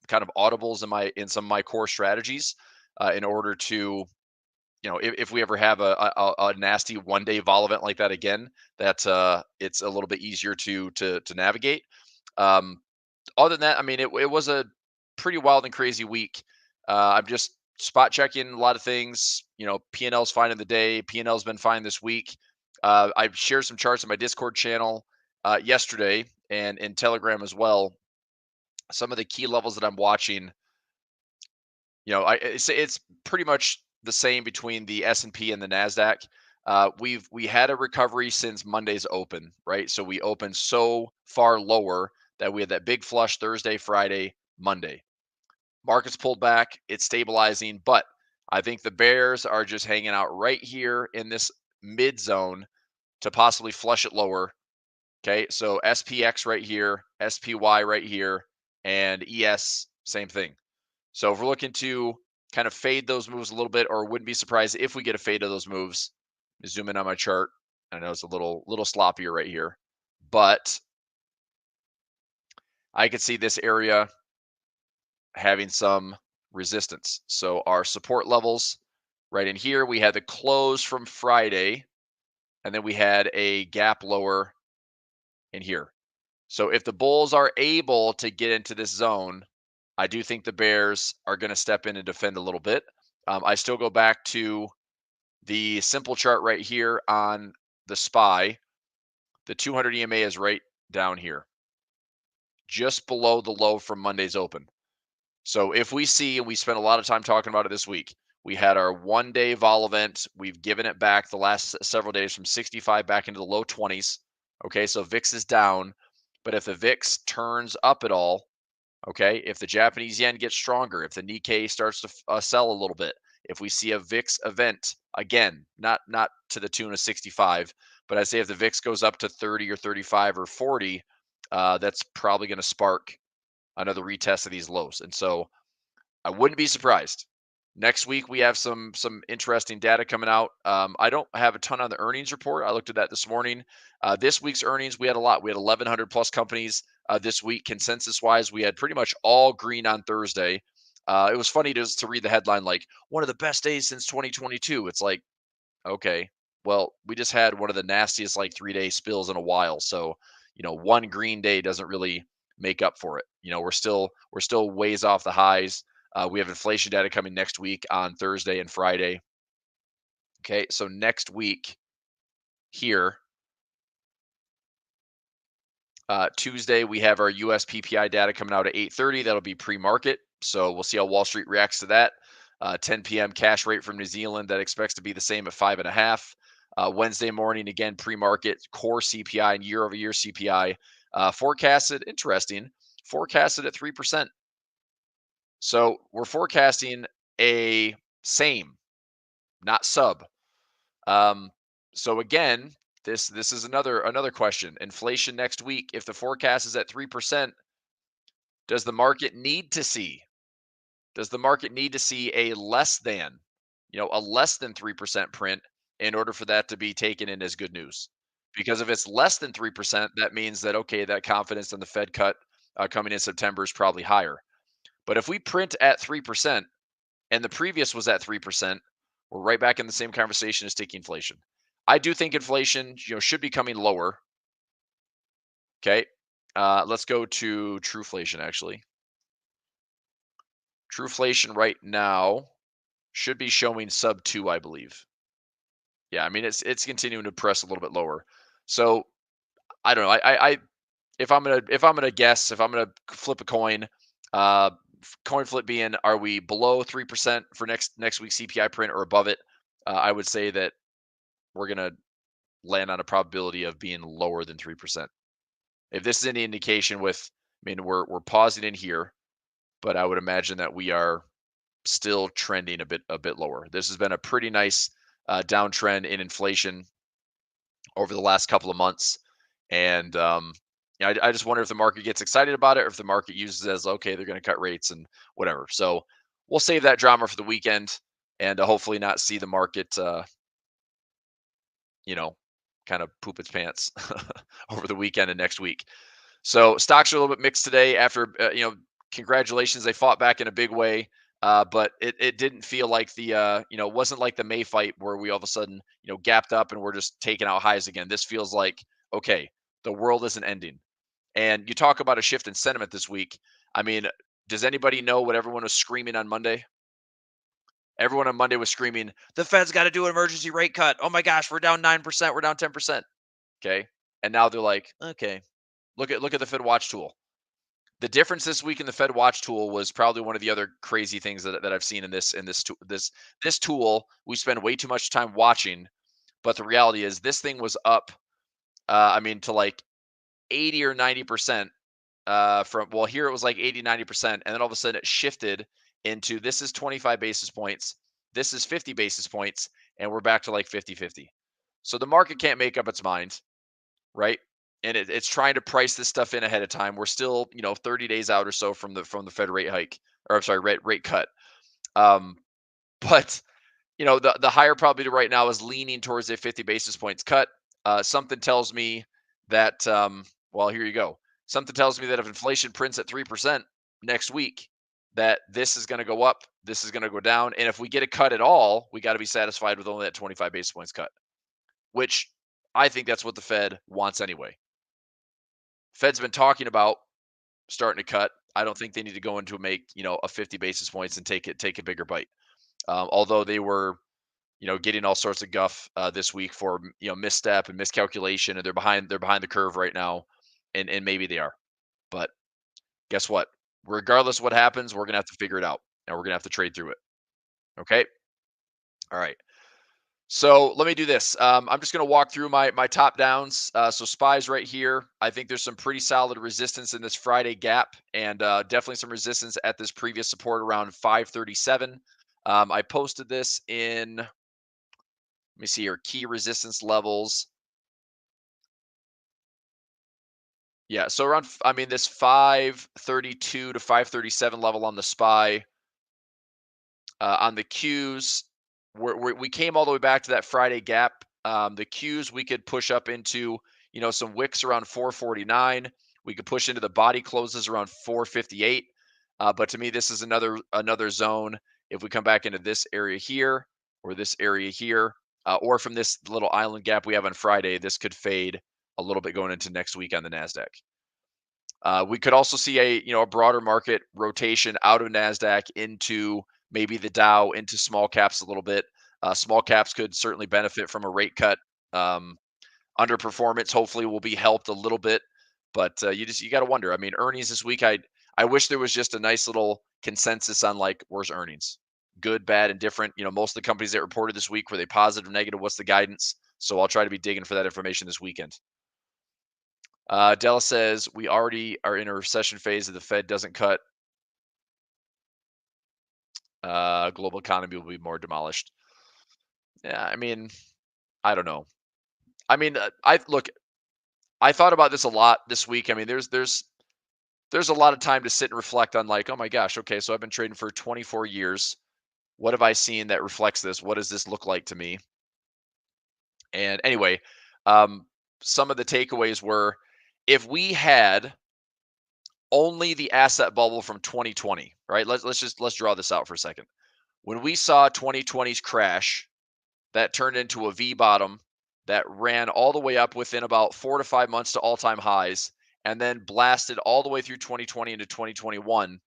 kind of audibles in some of my core strategies in order to, if we ever have a nasty one-day vol event like that again, that it's a little bit easier to navigate. Other than that, I mean, it was a pretty wild and crazy week. I'm just spot checking a lot of things. P&L's fine in the day. P&L's been fine this week. I've shared some charts on my Discord channel yesterday and in Telegram as well. Some of the key levels that I'm watching, it's pretty much the same between the S&P and the NASDAQ. We had a recovery since Monday's open, right? So we opened so far lower that we had that big flush Thursday, Friday, Monday. Markets pulled back, it's stabilizing, but I think the bears are just hanging out right here in this mid zone to possibly flush it lower. Okay, so SPX right here, SPY right here, and ES, same thing. So if we're looking to kind of fade those moves a little bit, or wouldn't be surprised if we get a fade of those moves. Zoom in on my chart. I know it's a little sloppier right here, but I could see this area having some resistance. So our support levels right in here, we had the close from Friday, and then we had a gap lower in here. So if the bulls are able to get into this zone, I do think the bears are going to step in and defend a little bit. I still go back to the simple chart right here on the SPY. The 200 EMA is right down here, just below the low from Monday's open. So if we see, and we spent a lot of time talking about it this week, we had our 1-day vol event. We've given it back the last several days from 65 back into the low 20s. Okay, so VIX is down. But if the VIX turns up at all, okay, if the Japanese yen gets stronger, if the Nikkei starts to sell a little bit, if we see a VIX event, again, not to the tune of 65, but I say if the VIX goes up to 30 or 35 or 40, that's probably going to spark another retest of these lows. And so I wouldn't be surprised. Next week we have some interesting data coming out. I don't have a ton on the earnings report. I looked at that this morning. This week's earnings, we had a lot. We had 1,100 plus companies this week. Consensus wise, we had pretty much all green on Thursday. It was funny to read the headline like one of the best days since 2022. It's like, okay, well, we just had one of the nastiest like 3-day spills in a while. So, one green day doesn't really make up for it. We're still ways off the highs. We have inflation data coming next week on Thursday and Friday. Okay, so next week here, Tuesday, we have our US PPI data coming out at 8:30. That'll be pre-market. So we'll see how Wall Street reacts to that. 10 p.m. cash rate from New Zealand that expects to be the same at 5.5. Wednesday morning, again, pre-market core CPI and year-over-year CPI forecasted. Interesting, forecasted at 3%. So we're forecasting a same, not sub. So again, this is another question. Inflation next week, if the forecast is at 3%, does the market need to see? Does the market need to see a less than 3% print in order for that to be taken in as good news? Because if it's less than 3%, that means that, okay, that confidence in the Fed cut coming in September is probably higher. But if we print at 3% and the previous was at 3%, we're right back in the same conversation as sticky inflation. I do think inflation, should be coming lower. Okay. Let's go to Trueflation, actually. Trueflation right now should be showing sub 2, I believe. Yeah, I mean it's continuing to press a little bit lower. So I don't know. I if I'm gonna guess, if I'm gonna flip a coin, coin flip being, are we below 3% for next week's CPI print or above it? I would say that we're gonna land on a probability of being lower than 3%. If this is any indication, we're pausing in here, but I would imagine that we are still trending a bit lower. This has been a pretty nice downtrend in inflation over the last couple of months, and I just wonder if the market gets excited about it, or if the market uses it as, okay, they're going to cut rates and whatever. So we'll save that drama for the weekend, and hopefully not see the market, kind of poop its pants over the weekend and next week. So stocks are a little bit mixed today after, congratulations, they fought back in a big way. But it didn't feel like it wasn't like the May fight where we all of a sudden, gapped up and we're just taking out highs again. This feels like, okay, the world isn't ending. And you talk about a shift in sentiment this week. I mean, does anybody know what everyone was screaming on Monday? Everyone on Monday was screaming, the Fed's got to do an emergency rate cut. Oh my gosh, we're down 9%, we're down 10%. Okay. And now they're like, okay, look at the Fed watch tool. The difference this week in the Fed watch tool was probably one of the other crazy things that I've seen in this tool. We spend way too much time watching, but the reality is this thing was up, to like 80 or 90% here it was like 80, 90%. And then all of a sudden it shifted into, this is 25 basis points. This is 50 basis points. And we're back to like 50-50. So the market can't make up its mind, right? And it's trying to price this stuff in ahead of time. We're still, 30 days out or so from the Fed rate hike, or I'm sorry, rate cut. But the higher probability right now is leaning towards a 50 basis points cut. Something tells me that, here you go. Something tells me that if inflation prints at 3% next week, that this is going to go up, this is going to go down. And if we get a cut at all, we got to be satisfied with only that 25 basis points cut, which I think that's what the Fed wants anyway. Fed's been talking about starting to cut. I don't think they need to go into make, a 50 basis points and take a bigger bite. Although they were, getting all sorts of guff this week for misstep and miscalculation, and they're behind the curve right now, and maybe they are. But guess what? Regardless of what happens, we're gonna have to figure it out, and we're gonna have to trade through it. Okay. All right. So let me do this. I'm just going to walk through my top downs. So SPY's right here. I think there's some pretty solid resistance in this Friday gap, and definitely some resistance at this previous support around 537. I posted this in. Let me see here. Key resistance levels. Yeah. So around. I mean, this 532 to 537 level on the SPY. On the Qs, we came all the way back to that Friday gap. The Qs we could push up into, some wicks around 449. We could push into the body closes around 458. But to me, this is another zone. If we come back into this area here or this area here, or from this little island gap we have on Friday, this could fade a little bit going into next week on the Nasdaq. We could also see a broader market rotation out of Nasdaq into maybe the Dow, into small caps a little bit. Small caps could certainly benefit from a rate cut. Underperformance hopefully will be helped a little bit, but you got to wonder. I mean, earnings this week, I wish there was just a nice little consensus on like where's earnings, good, bad, and different. Most of the companies that reported this week, were they positive, negative? What's the guidance? So I'll try to be digging for that information this weekend. Della says we already are in a recession phase if the Fed doesn't cut. Global economy will be more demolished. Yeah, I mean, I don't know. I mean, I thought about this a lot this week. I mean, there's a lot of time to sit and reflect on like, oh my gosh, okay, so I've been trading for 24 years. What have I seen that reflects this? What does this look like to me? And anyway, some of the takeaways were, if we had only the asset bubble from 2020, right? Let's draw this out for a second. When we saw 2020's crash, that turned into a V bottom that ran all the way up within about 4 to 5 months to all-time highs, and then blasted all the way through 2020 into 2021.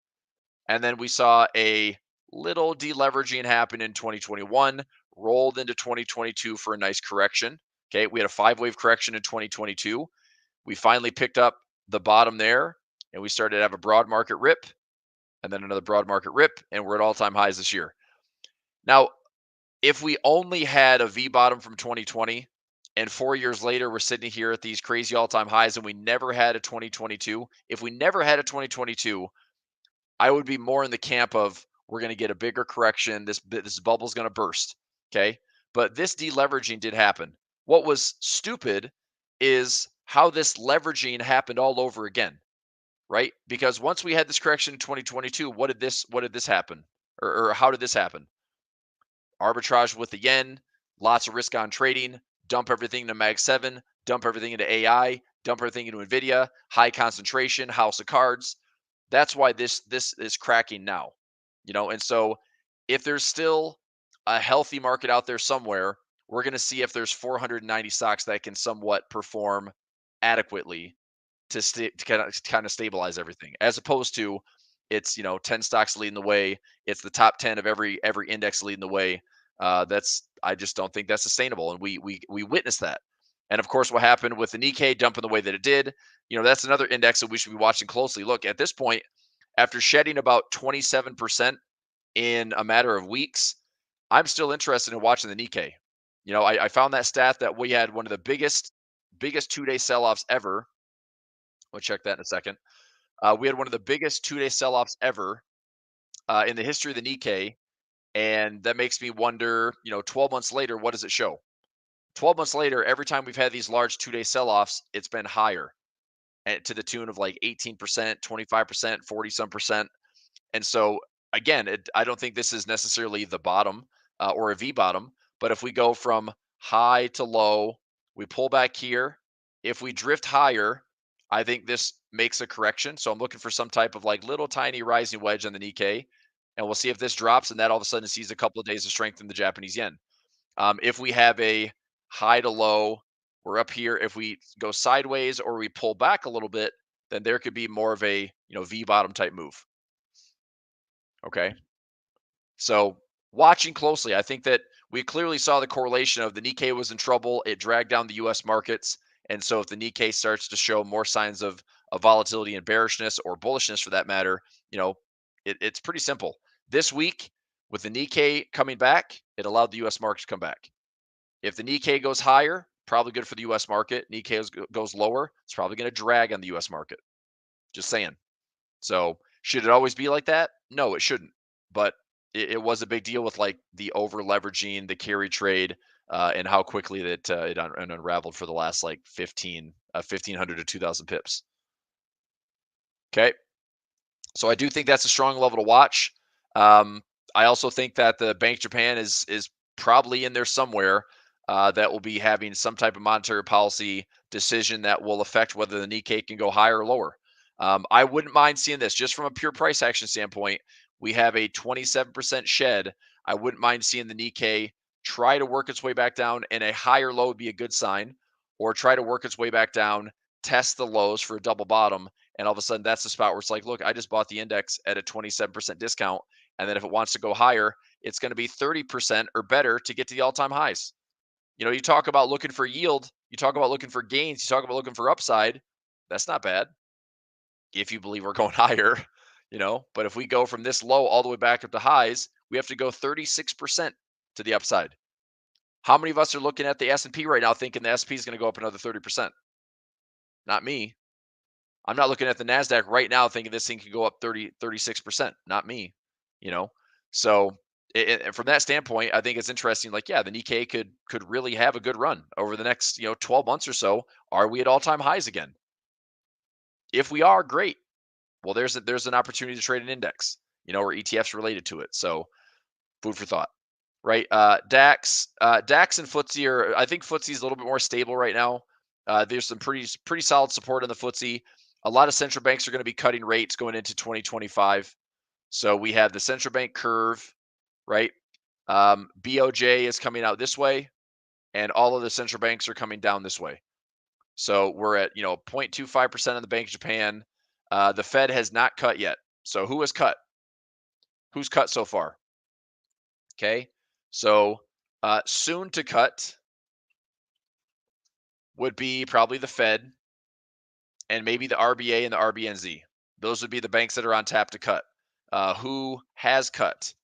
And then we saw a little deleveraging happen in 2021, rolled into 2022 for a nice correction. Okay, we had a 5-wave correction in 2022. We finally picked up the bottom there, and we started to have a broad market rip, and then another broad market rip, and we're at all-time highs this year. Now, if we only had a V bottom from 2020, and 4 years later we're sitting here at these crazy all-time highs, and we never had a 2022, if we never had a 2022, I would be more in the camp of we're going to get a bigger correction. This bubble's going to burst. Okay, but this deleveraging did happen. What was stupid is how this leveraging happened all over again, right? Because once we had this correction in 2022, what did this happen, or how did this happen? Arbitrage with the yen, lots of risk on trading, dump everything into Mag 7, dump everything into AI, dump everything into Nvidia, high concentration, house of cards. That's why this is cracking now. And so if there's still a healthy market out there somewhere, we're going to see if there's 490 stocks that can somewhat perform adequately to kind of stabilize everything, as opposed to it's 10 stocks leading the way. It's the top 10 of every index leading the way. I just don't think that's sustainable, and we witnessed that. And of course, what happened with the Nikkei dumping the way that it did, that's another index that we should be watching closely. Look, at this point, after shedding about 27% in a matter of weeks, I'm still interested in watching the Nikkei. I found that stat that we had one of the biggest 2-day sell-offs ever. We'll check that in a second. We had one of the biggest 2-day sell-offs ever in the history of the Nikkei. And that makes me wonder, 12 months later, what does it show? 12 months later, every time we've had these large 2-day sell-offs, it's been higher, and to the tune of like 18%, 25%, 40 some percent. And so again, I don't think this is necessarily the bottom or a V bottom, but if we go from high to low, we pull back here. If we drift higher, I think this makes a correction. So I'm looking for some type of like little tiny rising wedge on the Nikkei, and we'll see if this drops, and that all of a sudden sees a couple of days of strength in the Japanese yen. If we have a high to low, we're up here. If we go sideways or we pull back a little bit, then there could be more of a V bottom type move. Okay. So watching closely, I think that we clearly saw the correlation of the Nikkei was in trouble. It dragged down the U.S. markets. And so if the Nikkei starts to show more signs of volatility and bearishness or bullishness for that matter, it's pretty simple. This week, with the Nikkei coming back, it allowed the U.S. market to come back. If the Nikkei goes higher, probably good for the U.S. market. Nikkei goes lower, it's probably going to drag on the U.S. market. Just saying. So should it always be like that? No, it shouldn't. But it was a big deal with like the over leveraging, the carry trade, and how quickly that it unraveled for the last like 1,500 to 2,000 pips. Okay. So I do think that's a strong level to watch. I also think that the Bank of Japan is probably in there somewhere that will be having some type of monetary policy decision that will affect whether the Nikkei can go higher or lower. I wouldn't mind seeing this just from a pure price action standpoint. We have a 27% shed. I wouldn't mind seeing the Nikkei try to work its way back down, and a higher low would be a good sign, or try to work its way back down, test the lows for a double bottom, and all of a sudden that's the spot where it's like, look, I just bought the index at a 27% discount, and then if it wants to go higher, it's going to be 30% or better to get to the all-time highs. You talk about looking for yield, you talk about looking for gains, you talk about looking for upside. That's not bad if you believe we're going higher, but if we go from this low all the way back up to highs, we have to go 36% to the upside. How many of us are looking at the S&P right now thinking the S&P is going to go up another 30%? Not me. I'm not looking at the NASDAQ right now thinking this thing could go up 36%. Not me, So from that standpoint, I think it's interesting. Like, yeah, the Nikkei could really have a good run over the next, 12 months or so. Are we at all-time highs again? If we are, great. Well, there's an opportunity to trade an index, or ETFs related to it. So food for thought, right? DAX and FTSE are, I think FTSE is a little bit more stable right now. There's some pretty solid support in the FTSE. A lot of central banks are going to be cutting rates going into 2025. So we have the central bank curve, right? BOJ is coming out this way, and all of the central banks are coming down this way. So we're at 0.25% of the Bank of Japan. The Fed has not cut yet. So who has cut? Who's cut so far? Okay. So soon to cut would be probably the Fed and maybe the RBA and the RBNZ. Those would be the banks that are on tap to cut. Who has cut?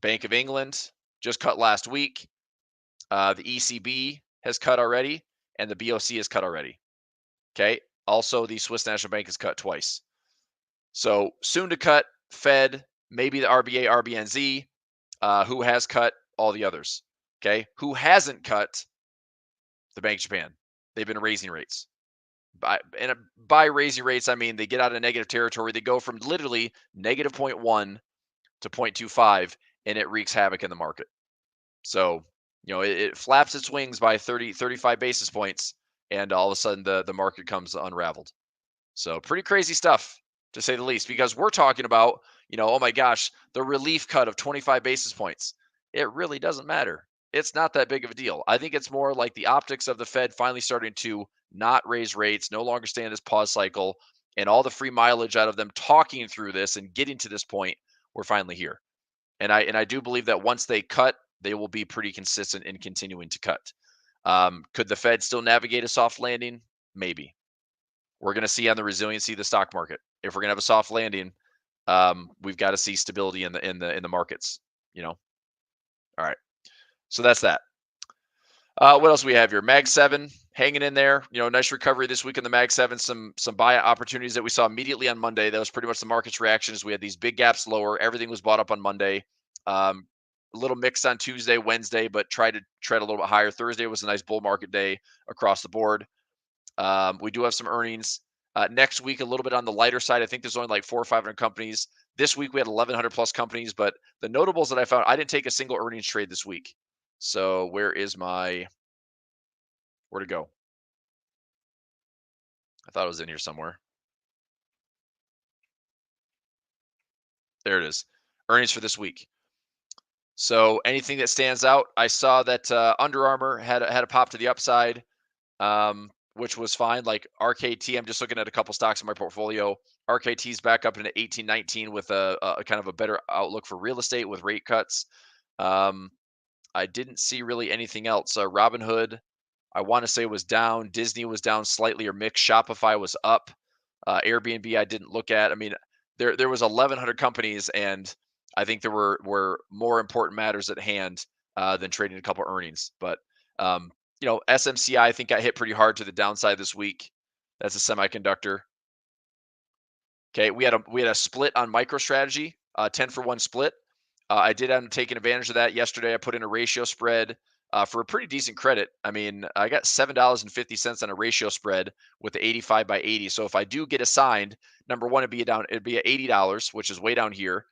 Bank of England just cut last week. The ECB has cut already, and the BOC has cut already. Okay. Also, the Swiss National Bank has cut twice. So soon to cut, Fed, maybe the RBA, RBNZ. Who has cut? All the others. Okay. Who hasn't cut? The Bank of Japan. They've been raising rates. By raising rates, I mean they get out of negative territory. They go from literally negative 0.1 to 0.25, and it wreaks havoc in the market. So, it flaps its wings by 30, 35 basis points, and all of a sudden the market comes unraveled. So pretty crazy stuff, to say the least, because we're talking about, oh my gosh, the relief cut of 25 basis points. It really doesn't matter. It's not that big of a deal. I think it's more like the optics of the Fed finally starting to not raise rates, no longer stay in this pause cycle, and all the free mileage out of them talking through this and getting to this point, we're finally here. And I do believe that once they cut, they will be pretty consistent in continuing to cut. Could the Fed still navigate a soft landing? Maybe. We're going to see on the resiliency of the stock market. If we're going to have a soft landing, we've got to see stability in the markets. All right. So that's that. What else we have here? Mag 7 hanging in there. Nice recovery this week in the Mag 7. Some buy opportunities that we saw immediately on Monday. That was pretty much the market's reactions. We had these big gaps lower. Everything was bought up on Monday. A little mixed on Tuesday, Wednesday, but tried to tread a little bit higher. Thursday was a nice bull market day across the board. We do have some earnings next week, a little bit on the lighter side. I think there's only like 400 or 500 companies. This week we had 1,100 plus companies, but the notables that I found, I didn't take a single earnings trade this week. So where'd it go? I thought it was in here somewhere. There it is. Earnings for this week. So anything that stands out, I saw that Under Armour had a pop to the upside. which was fine. Like RKT, I'm just looking at a couple stocks in my portfolio. RKT's back up into 18, 19 with a kind of a better outlook for real estate with rate cuts. I didn't see really anything else. Robinhood, I want to say was down. Disney was down slightly or mixed. Shopify was up. Airbnb I didn't look at. I mean, there was 1,100 companies, and I think there were more important matters at hand than trading a couple earnings. But SMCI I think got hit pretty hard to the downside this week. That's a semiconductor. Okay, we had a split on MicroStrategy, 10-for-1 split. I did end up taking advantage of that yesterday. I put in a ratio spread for a pretty decent credit. I mean, I got $7.50 on a ratio spread with the 85 by 80. So if I do get assigned, number one, it'd be at $80, which is way down here.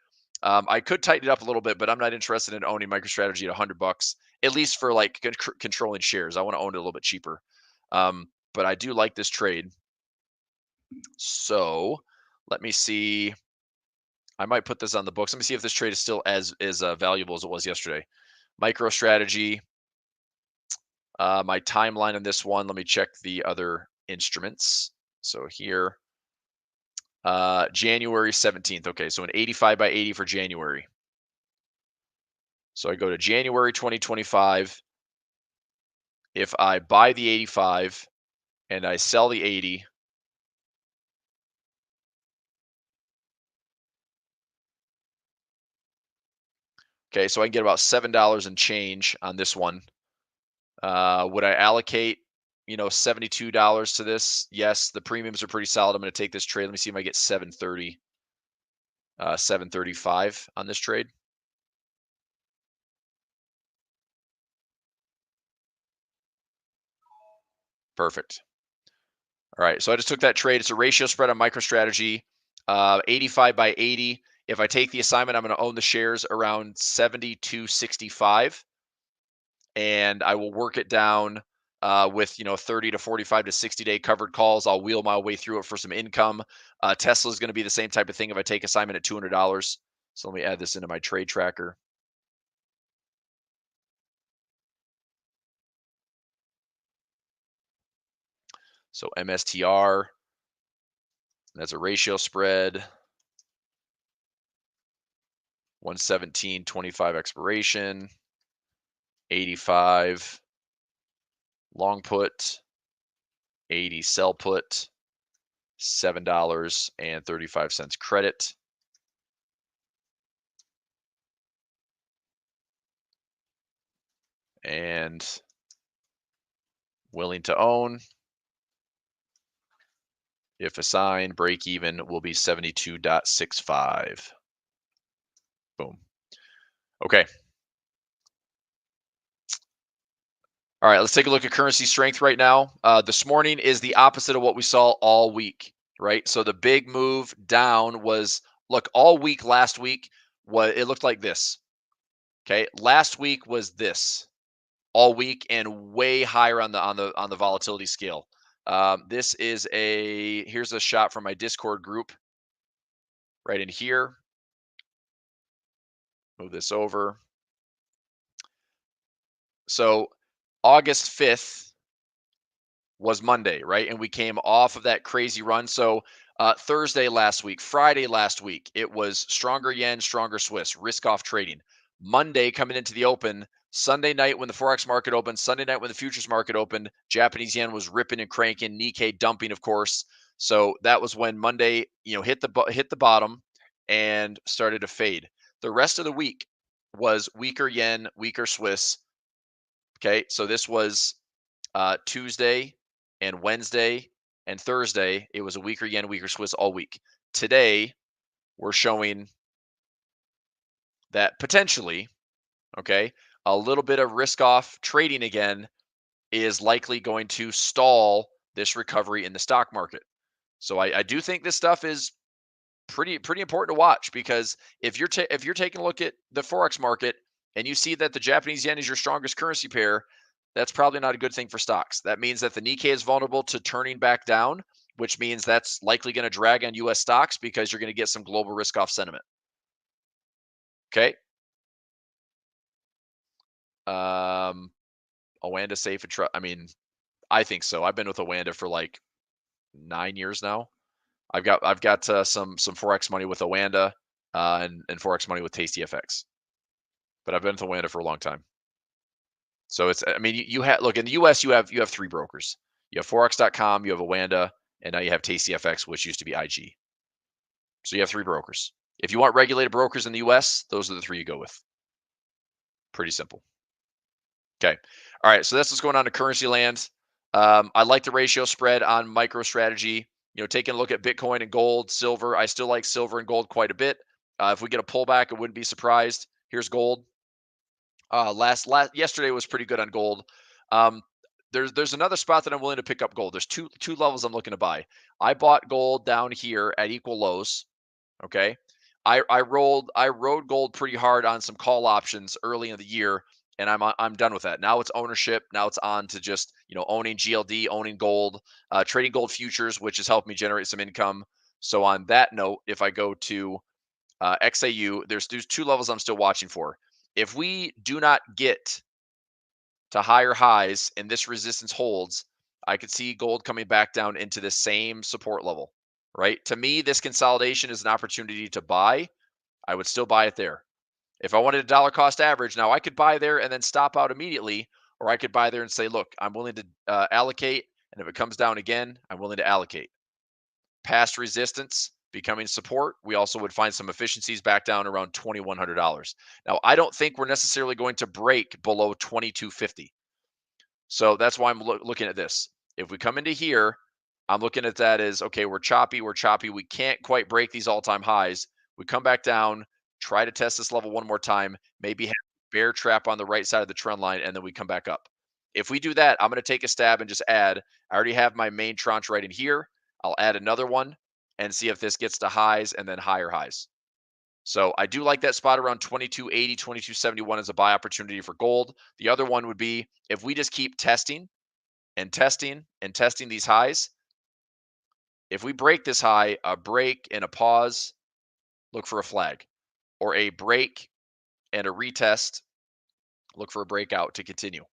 I could tighten it up a little bit, but I'm not interested in owning MicroStrategy at $100, at least for like controlling shares. I want to own it a little bit cheaper. But I do like this trade. So let me see. I might put this on the books. Let me see if this trade is still as valuable as it was yesterday. MicroStrategy. My timeline on this one. Let me check the other instruments. So here, January 17th. Okay, so an 85 by 80 for January. So I go to January 2025. If I buy the 85 and I sell the 80, okay, so I can get about $7 and change on this one. Would I allocate, $72 to this? Yes, the premiums are pretty solid. I'm going to take this trade. Let me see if I get 730, 735 on this trade. Perfect. All right, so I just took that trade. It's a ratio spread on MicroStrategy, 85 by 80. If I take the assignment, I'm going to own the shares around 72.65, and I will work it down with 30 to 45 to 60-day covered calls. I'll wheel my way through it for some income. Tesla is going to be the same type of thing if I take assignment at $200. So let me add this into my trade tracker. So MSTR, that's a ratio spread. 117.25 expiration. 85 long put. 80 sell put. $7.35 credit. And willing to own. If assigned, break even will be 72.65. Boom. Okay. All right, let's take a look at currency strength right now. This morning is the opposite of what we saw all week, right? So the big move down was, look, all week last week, it looked like this. Okay, last week was this all week and way higher on the volatility scale. This is here's a shot from my Discord group right in here. Move this over. So August 5th was Monday, right? And we came off of that crazy run. So Thursday last week, Friday last week, it was stronger yen, stronger Swiss, risk off trading. Monday coming into the open, Sunday night when the Forex market opened, Sunday night when the futures market opened, Japanese yen was ripping and cranking, Nikkei dumping, of course. So that was when Monday, hit the bottom and started to fade. The rest of the week was weaker yen, weaker Swiss. Okay, so this was Tuesday and Wednesday and Thursday. It was a weaker yen, weaker Swiss all week. Today, we're showing that potentially, okay, a little bit of risk off trading again is likely going to stall this recovery in the stock market. So I do think this stuff is pretty important to watch, because if you're taking a look at the Forex market and you see that the Japanese yen is your strongest currency pair, that's probably not a good thing for stocks. That means that the Nikkei is vulnerable to turning back down, which means that's likely going to drag on US stocks because you're going to get some global risk off sentiment. Okay. Oanda safe and trust. I mean, I think so. I've been with Owanda for like 9 years now. I've got some Forex money with Owanda and Forex money with TastyFX, but I've been with Owanda for a long time. So it's, I mean, you have, look, in the US, you have 3 brokers. You have Forex.com, you have Owanda, and now you have TastyFX, which used to be IG. So you have 3 brokers. If you want regulated brokers in the US, those are the 3 you go with. Pretty simple. Okay. All right. So that's what's going on to currency land. I like the ratio spread on MicroStrategy. Taking a look at Bitcoin and gold, silver. I still like silver and gold quite a bit. If we get a pullback, I wouldn't be surprised. Here's gold. Yesterday was pretty good on gold. There's another spot that I'm willing to pick up gold. There's two levels I'm looking to buy. I bought gold down here at equal lows. Okay. I rode gold pretty hard on some call options early in the year, and I'm done with that. Now it's ownership. Now it's on to just owning GLD, owning gold, trading gold futures, which has helped me generate some income. So on that note, if I go to XAU, there's 2 levels I'm still watching for. If we do not get to higher highs and this resistance holds, I could see gold coming back down into the same support level, right? To me, this consolidation is an opportunity to buy. I would still buy it there. If I wanted a dollar cost average, now I could buy there and then stop out immediately, or I could buy there and say, look, I'm willing to allocate. And if it comes down again, I'm willing to allocate. Past resistance becoming support, we also would find some efficiencies back down around $2,100. Now, I don't think we're necessarily going to break below 2250. So that's why I'm looking at this. If we come into here, I'm looking at that as, okay, we're choppy. We can't quite break these all-time highs. We come back down, try to test this level one more time, maybe have a bear trap on the right side of the trend line, and then we come back up. If we do that, I'm going to take a stab and just add. I already have my main tranche right in here. I'll add another one and see if this gets to highs and then higher highs. So I do like that spot around 2280, 2271 as a buy opportunity for gold. The other one would be if we just keep testing and testing and testing these highs. If we break this high, a break and a pause, look for a flag, or a break and a retest, look for a breakout to continue.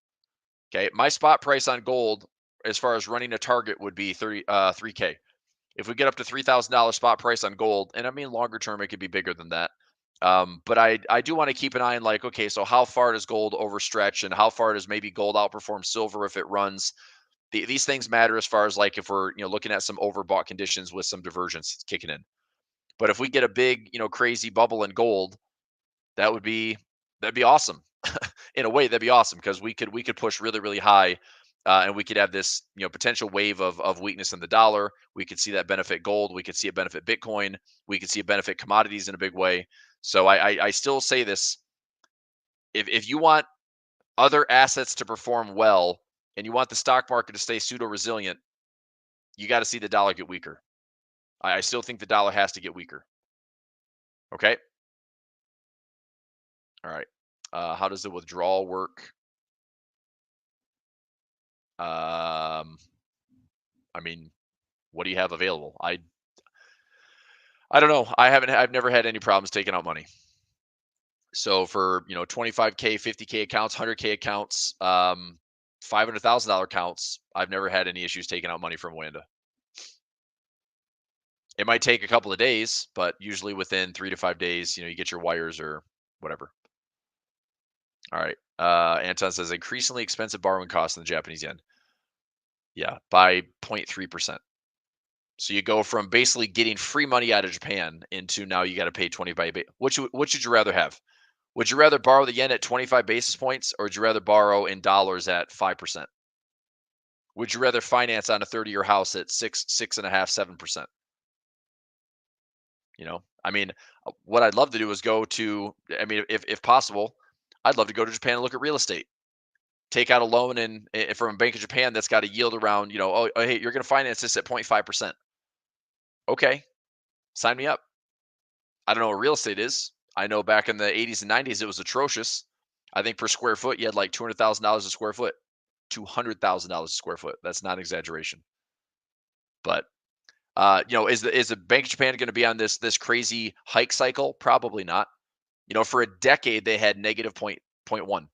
Okay, my spot price on gold as far as running a target would be 3K. If we get up to $3,000 spot price on gold, and I mean longer term, it could be bigger than that. But I do want to keep an eye on, like, okay, so how far does gold overstretch, and how far does maybe gold outperform silver if it runs? These things matter as far as, like, if we're looking at some overbought conditions with some divergence kicking in. But if we get a big crazy bubble in gold, that'd be awesome. In a way, that'd be awesome because we could push really, really high, and we could have this potential wave of weakness in the dollar. We could see that benefit gold. We could see it benefit Bitcoin. We could see it benefit commodities in a big way. So I still say this: if you want other assets to perform well and you want the stock market to stay pseudo resilient, you got to see the dollar get weaker. I still think the dollar has to get weaker. Okay. All right. How does the withdrawal work? I mean, what do you have available? I don't know. I've never had any problems taking out money. So for 25K, 50K accounts, 100K accounts, $500,000 accounts, I've never had any issues taking out money from Wanda. It might take a couple of days, but usually within 3 to 5 days, you get your wires or whatever. All right. Anton says increasingly expensive borrowing costs in the Japanese yen. Yeah, by 0.3%. So you go from basically getting free money out of Japan into now you got to pay 25. Which would you rather have? Would you rather borrow the yen at 25 basis points, or would you rather borrow in dollars at 5%? Would you rather finance on a 30-year house at 6.5%, 7%? I mean, what I'd love to do is go to, I mean, if possible, I'd love to go to Japan and look at real estate. Take out a loan and from a Bank of Japan that's got a yield around, oh, hey, you're going to finance this at 0.5%. Okay, sign me up. I don't know what real estate is. I know back in the 80s and 90s, it was atrocious. I think per square foot, you had like $200,000 a square foot, $200,000 a square foot. That's not an exaggeration. But, is the Bank of Japan going to be on this crazy hike cycle? Probably not. For a decade, they had negative 0.1.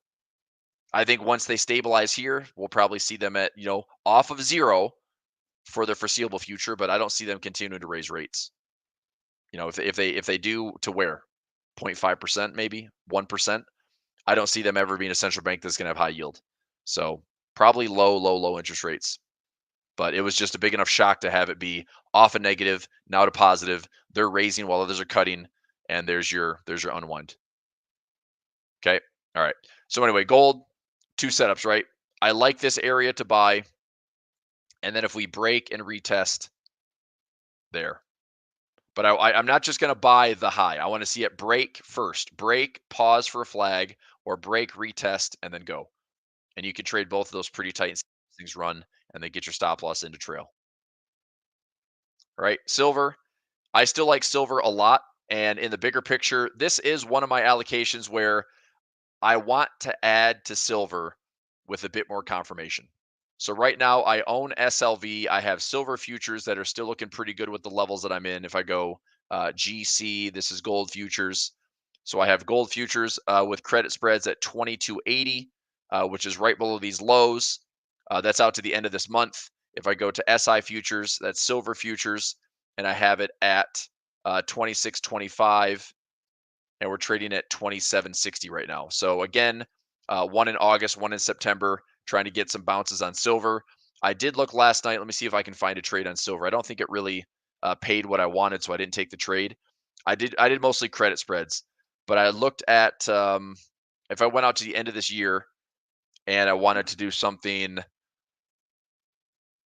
I think once they stabilize here, we'll probably see them at, off of zero for the foreseeable future, but I don't see them continuing to raise rates. If they do, to where? 0.5% maybe, 1%. I don't see them ever being a central bank that's going to have high yield. So probably low interest rates. But it was just a big enough shock to have it be off a negative, now to positive. They're raising while others are cutting, and there's your unwind. Okay. All right. So anyway, gold, two setups, right? I like this area to buy. And then if we break and retest there. But I'm not just going to buy the high. I want to see it break first. Break, pause for a flag, or break, retest, and then go. And you can trade both of those pretty tight and see things run, and then get your stop loss into trail. All right. Silver. I still like silver a lot. And in the bigger picture, this is one of my allocations where I want to add to silver with a bit more confirmation. So right now I own SLV. I have silver futures that are still looking pretty good with the levels that I'm in. If I go GC, this is gold futures. So I have gold futures with credit spreads at 22.80, which is right below these lows. That's out to the end of this month. If I go to SI futures, that's silver futures, and I have it at 26.25, and we're trading at 27.60 right now. So again, one in August, one in September, trying to get some bounces on silver. I did look last night. Let me see if I can find a trade on silver. I don't think it really paid what I wanted, so I didn't take the trade. I did mostly credit spreads, but I looked at if I went out to the end of this year and I wanted to do something.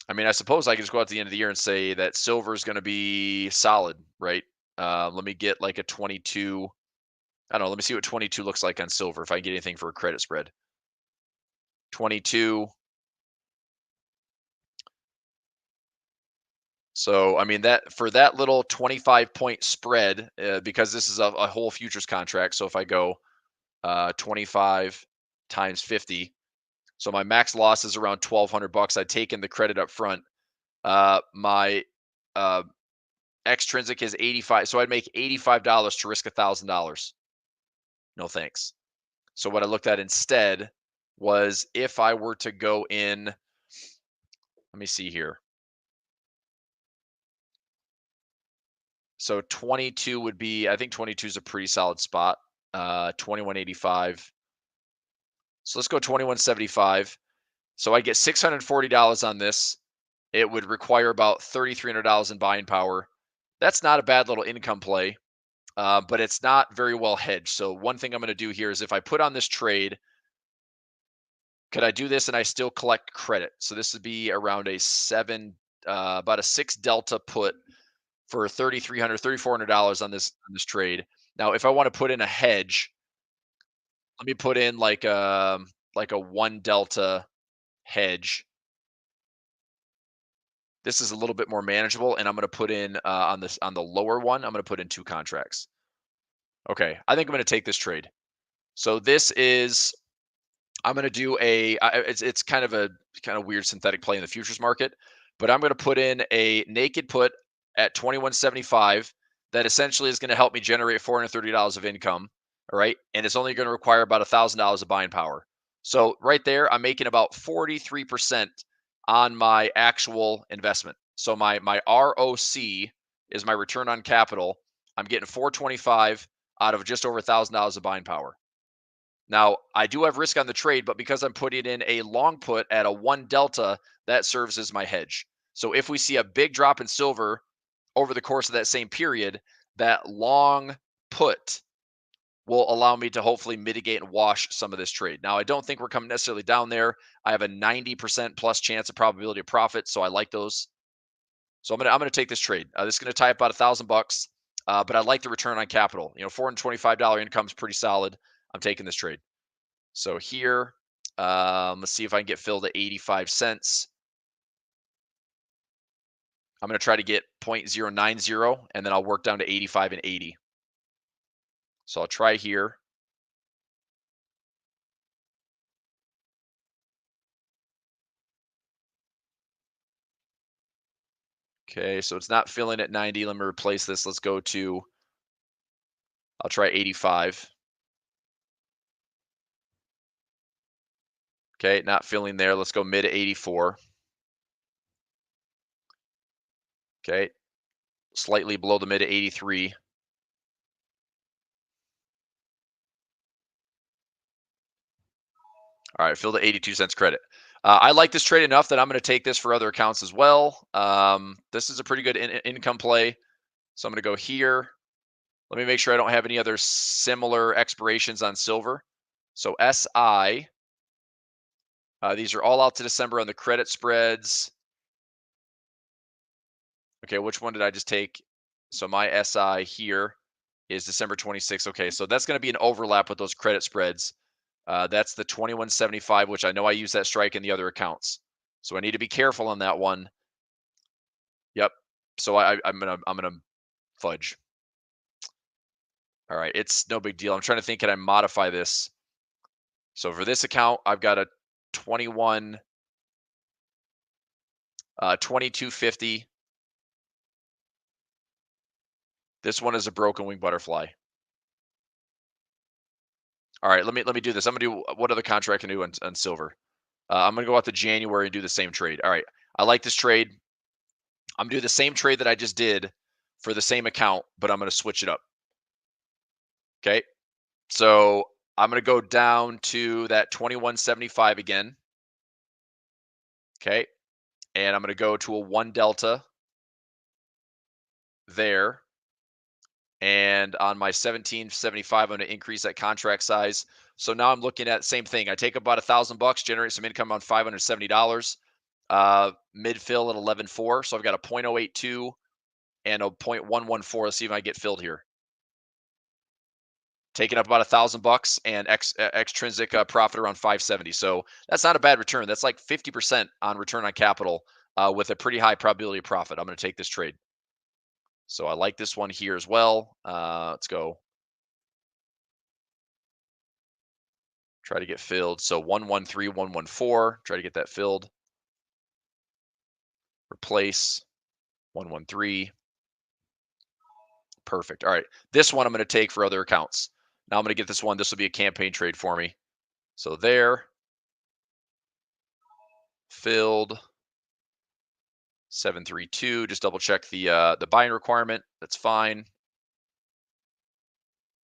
I mean, I suppose I could just go out to the end of the year and say that silver is going to be solid, right? Let me get like a 22. I don't know. Let me see what 22 looks like on silver if I can get anything for a credit spread. 22. So, I mean, that for that little 25-point spread, because this is a whole futures contract. So if I go 25 times 50, so my max loss is around $1,200. I'd taken the credit up front. My extrinsic is 85. So I'd make $85 to risk $1,000. No thanks. So what I looked at instead was if I were to go in, let me see here. So 22 would be, I think 22 is a pretty solid spot. 21.85. So let's go 21.75. So I get $640 on this. It would require about $3,300 in buying power. That's not a bad little income play, but it's not very well hedged. So one thing I'm going to do here is if I put on this trade, could I do this and I still collect credit? So this would be around about a 6 delta put for $3,300, $3,400 on this trade. Now, if I want to put in a hedge, let me put in like a 1 delta hedge. This is a little bit more manageable, and I'm going to put in on the lower one. I'm going to put in 2 contracts. Okay, I think I'm going to take this trade. So this is, I'm going to do it's kind of a weird synthetic play in the futures market, but I'm going to put in a naked put at 21.75 that essentially is going to help me generate $430 of income. All right, and it's only going to require about $1,000 of buying power. So right there, I'm making about 43% on my actual investment. So my ROC is my return on capital. I'm getting 425 out of just over $1,000 of buying power. Now, I do have risk on the trade, but because I'm putting in a long put at a 1 delta, that serves as my hedge. So if we see a big drop in silver over the course of that same period, that long put will allow me to hopefully mitigate and wash some of this trade. Now, I don't think we're coming necessarily down there. I have a 90% plus chance of probability of profit, so I like those. So I'm gonna take this trade. This is gonna tie up about $1,000, but I like the return on capital. $425 income is pretty solid. I'm taking this trade. So here, let's see if I can get filled at 85 cents. I'm going to try to get 0.090, and then I'll work down to 85 and 80. So I'll try here. Okay, so it's not filling at 90. Let me replace this. Let's go to, I'll try 85. Okay, not filling there. Let's go mid 84. Okay, slightly below the mid 83. All right, fill the 82 cents credit. I like this trade enough that I'm going to take this for other accounts as well. This is a pretty good income play. So I'm going to go here. Let me make sure I don't have any other similar expirations on silver. So SI, these are all out to December on the credit spreads. Okay, which one did I just take? So my SI here is December 26th. Okay, so that's going to be an overlap with those credit spreads. That's the 2175, which I know I use that strike in the other accounts. So I need to be careful on that one. Yep. So I'm gonna fudge. All right, it's no big deal. I'm trying to think, can I modify this? So for this account, I've got a 2250. This one is a broken wing butterfly. All right, let me do this. I'm gonna do what other contract can I do on silver. I'm gonna go out to January and do the same trade. All right, I like this trade. I'm gonna do the same trade that I just did for the same account, but I'm gonna switch it up. Okay, so I'm gonna go down to that 2175 again. Okay, and I'm gonna go to a 1 delta there. And on my 1775, I'm going to increase that contract size. So now I'm looking at the same thing. I take about $1,000, generate some income on $570. Mid fill at 11.4. So I've got a 0.082 and a 0.114. Let's see if I get filled here. Taking up about $1,000 and extrinsic profit around 570. So that's not a bad return. That's like 50% on return on capital with a pretty high probability of profit. I'm going to take this trade. So I like this one here as well. Let's go. Try to get filled. So 113, 114. Try to get that filled. Replace 113. Perfect. All right. This one I'm going to take for other accounts. Now I'm going to get this one. This will be a campaign trade for me. So there. Filled. 732. Just double check the buying requirement. That's fine.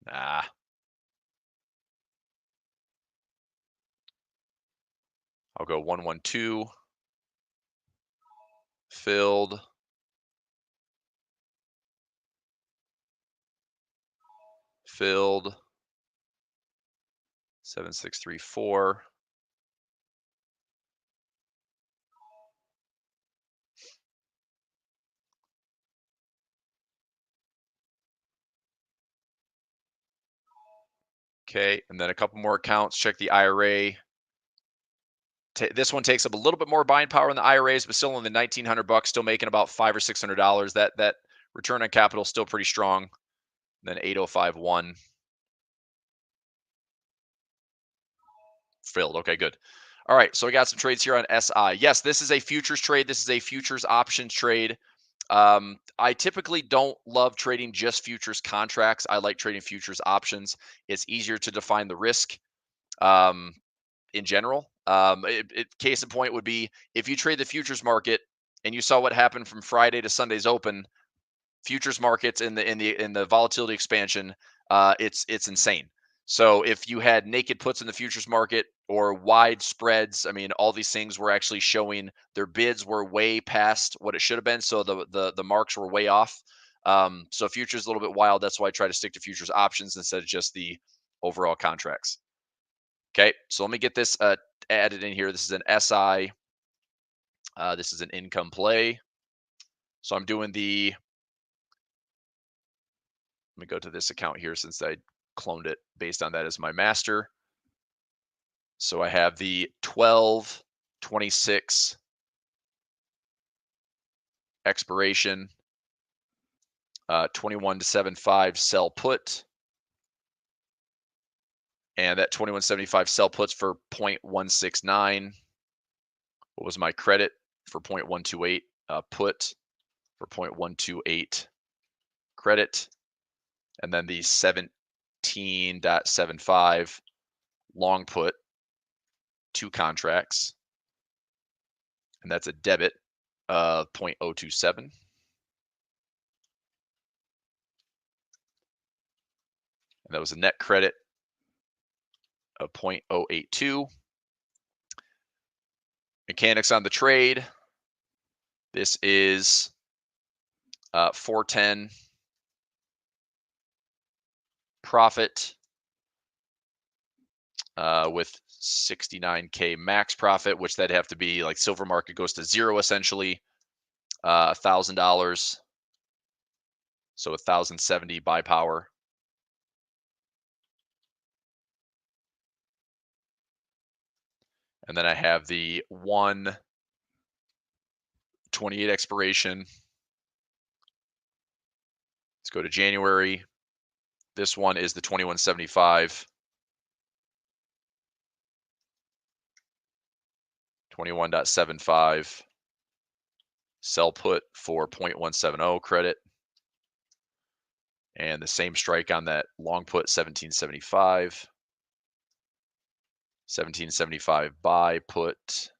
Nah. I'll go 112. Filled. Filled. 7634. Okay, and then a couple more accounts. Check the IRA. This one takes up a little bit more buying power in the IRAs, but still in the $1,900, still making about $500 or $600. That return on capital is still pretty strong. Then 8051 filled. Okay, good. All right, so I got some trades here on SI. Yes, this is a futures trade. This is a futures options trade. I typically don't love trading just futures contracts. I like trading futures options. It's easier to define the risk. In general. Case in point would be if you trade the futures market and you saw what happened from Friday to Sunday's open, futures markets in the volatility expansion, it's insane. So if you had naked puts in the futures market or wide spreads, I mean, all these things were actually showing their bids were way past what it should have been. So the marks were way off. So futures is a little bit wild. That's why I try to stick to futures options instead of just the overall contracts. Okay, so let me get this added in here. This is an SI. This is an income play. So I'm doing let me go to this account here since I cloned it based on that as my master. So I have the 12/26 expiration, 21/75 sell put. And that 21/75 sell puts for 0.169. What was my credit for 0.128? Put for 0.128 credit. And then the 17.75 long put 2 contracts, and that's a debit of 0.027. And that was a net credit of 0.082. Mechanics on the trade. This is 410 profit with 69K max profit, which that'd have to be like silver market goes to zero essentially, $1,000. So 1,070 buy power. And then I have the 1/28 expiration. Let's go to January. This one is the 2175. 21.75. Sell put for 0.170 credit. And the same strike on that long put, 1775. 1775 buy put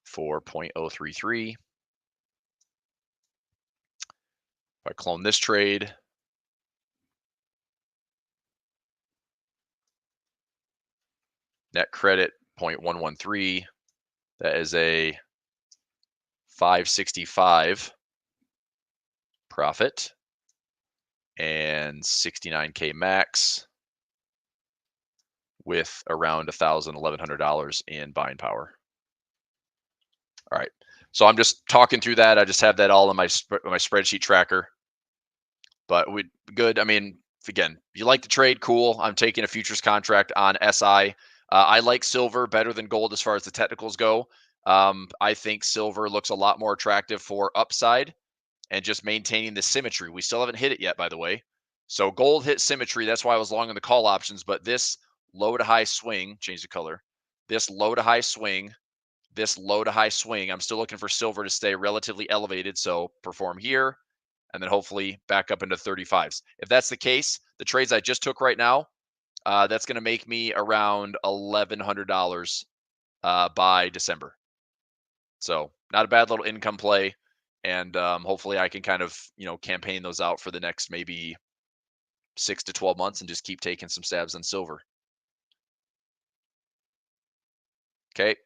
for 0.033. If I clone this trade, net credit 0.113. That is a 565 profit and 69K max with around $1,100 in buying power. All right, so I'm just talking through that. I just have that all in my spreadsheet tracker. But we good. I mean, again, you like the trade, cool. I'm taking a futures contract on SI. I like silver better than gold as far as the technicals go. I think silver looks a lot more attractive for upside and just maintaining the symmetry. We still haven't hit it yet, by the way. So gold hit symmetry. That's why I was long on the call options. But this low to high swing, change the color. This low to high swing, this low to high swing. I'm still looking for silver to stay relatively elevated. So perform here and then hopefully back up into 35s. If that's the case, the trades I just took right now, that's going to make me around $1,100 by December. So not a bad little income play. And hopefully I can kind of, campaign those out for the next maybe 6 to 12 months and just keep taking some stabs on silver. Okay.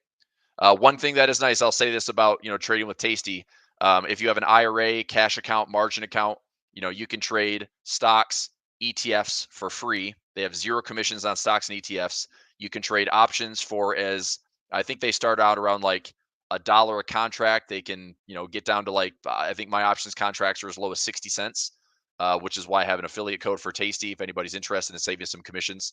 One thing that is nice, I'll say this about, trading with Tasty. If you have an IRA, cash account, margin account, you can trade stocks, ETFs for free. They have 0 commissions on stocks and ETFs. You can trade options for I think they start out around like $1 a contract. They can, get down to like, I think my options contracts are as low as 60 cents, which is why I have an affiliate code for Tasty. If anybody's interested in saving some commissions,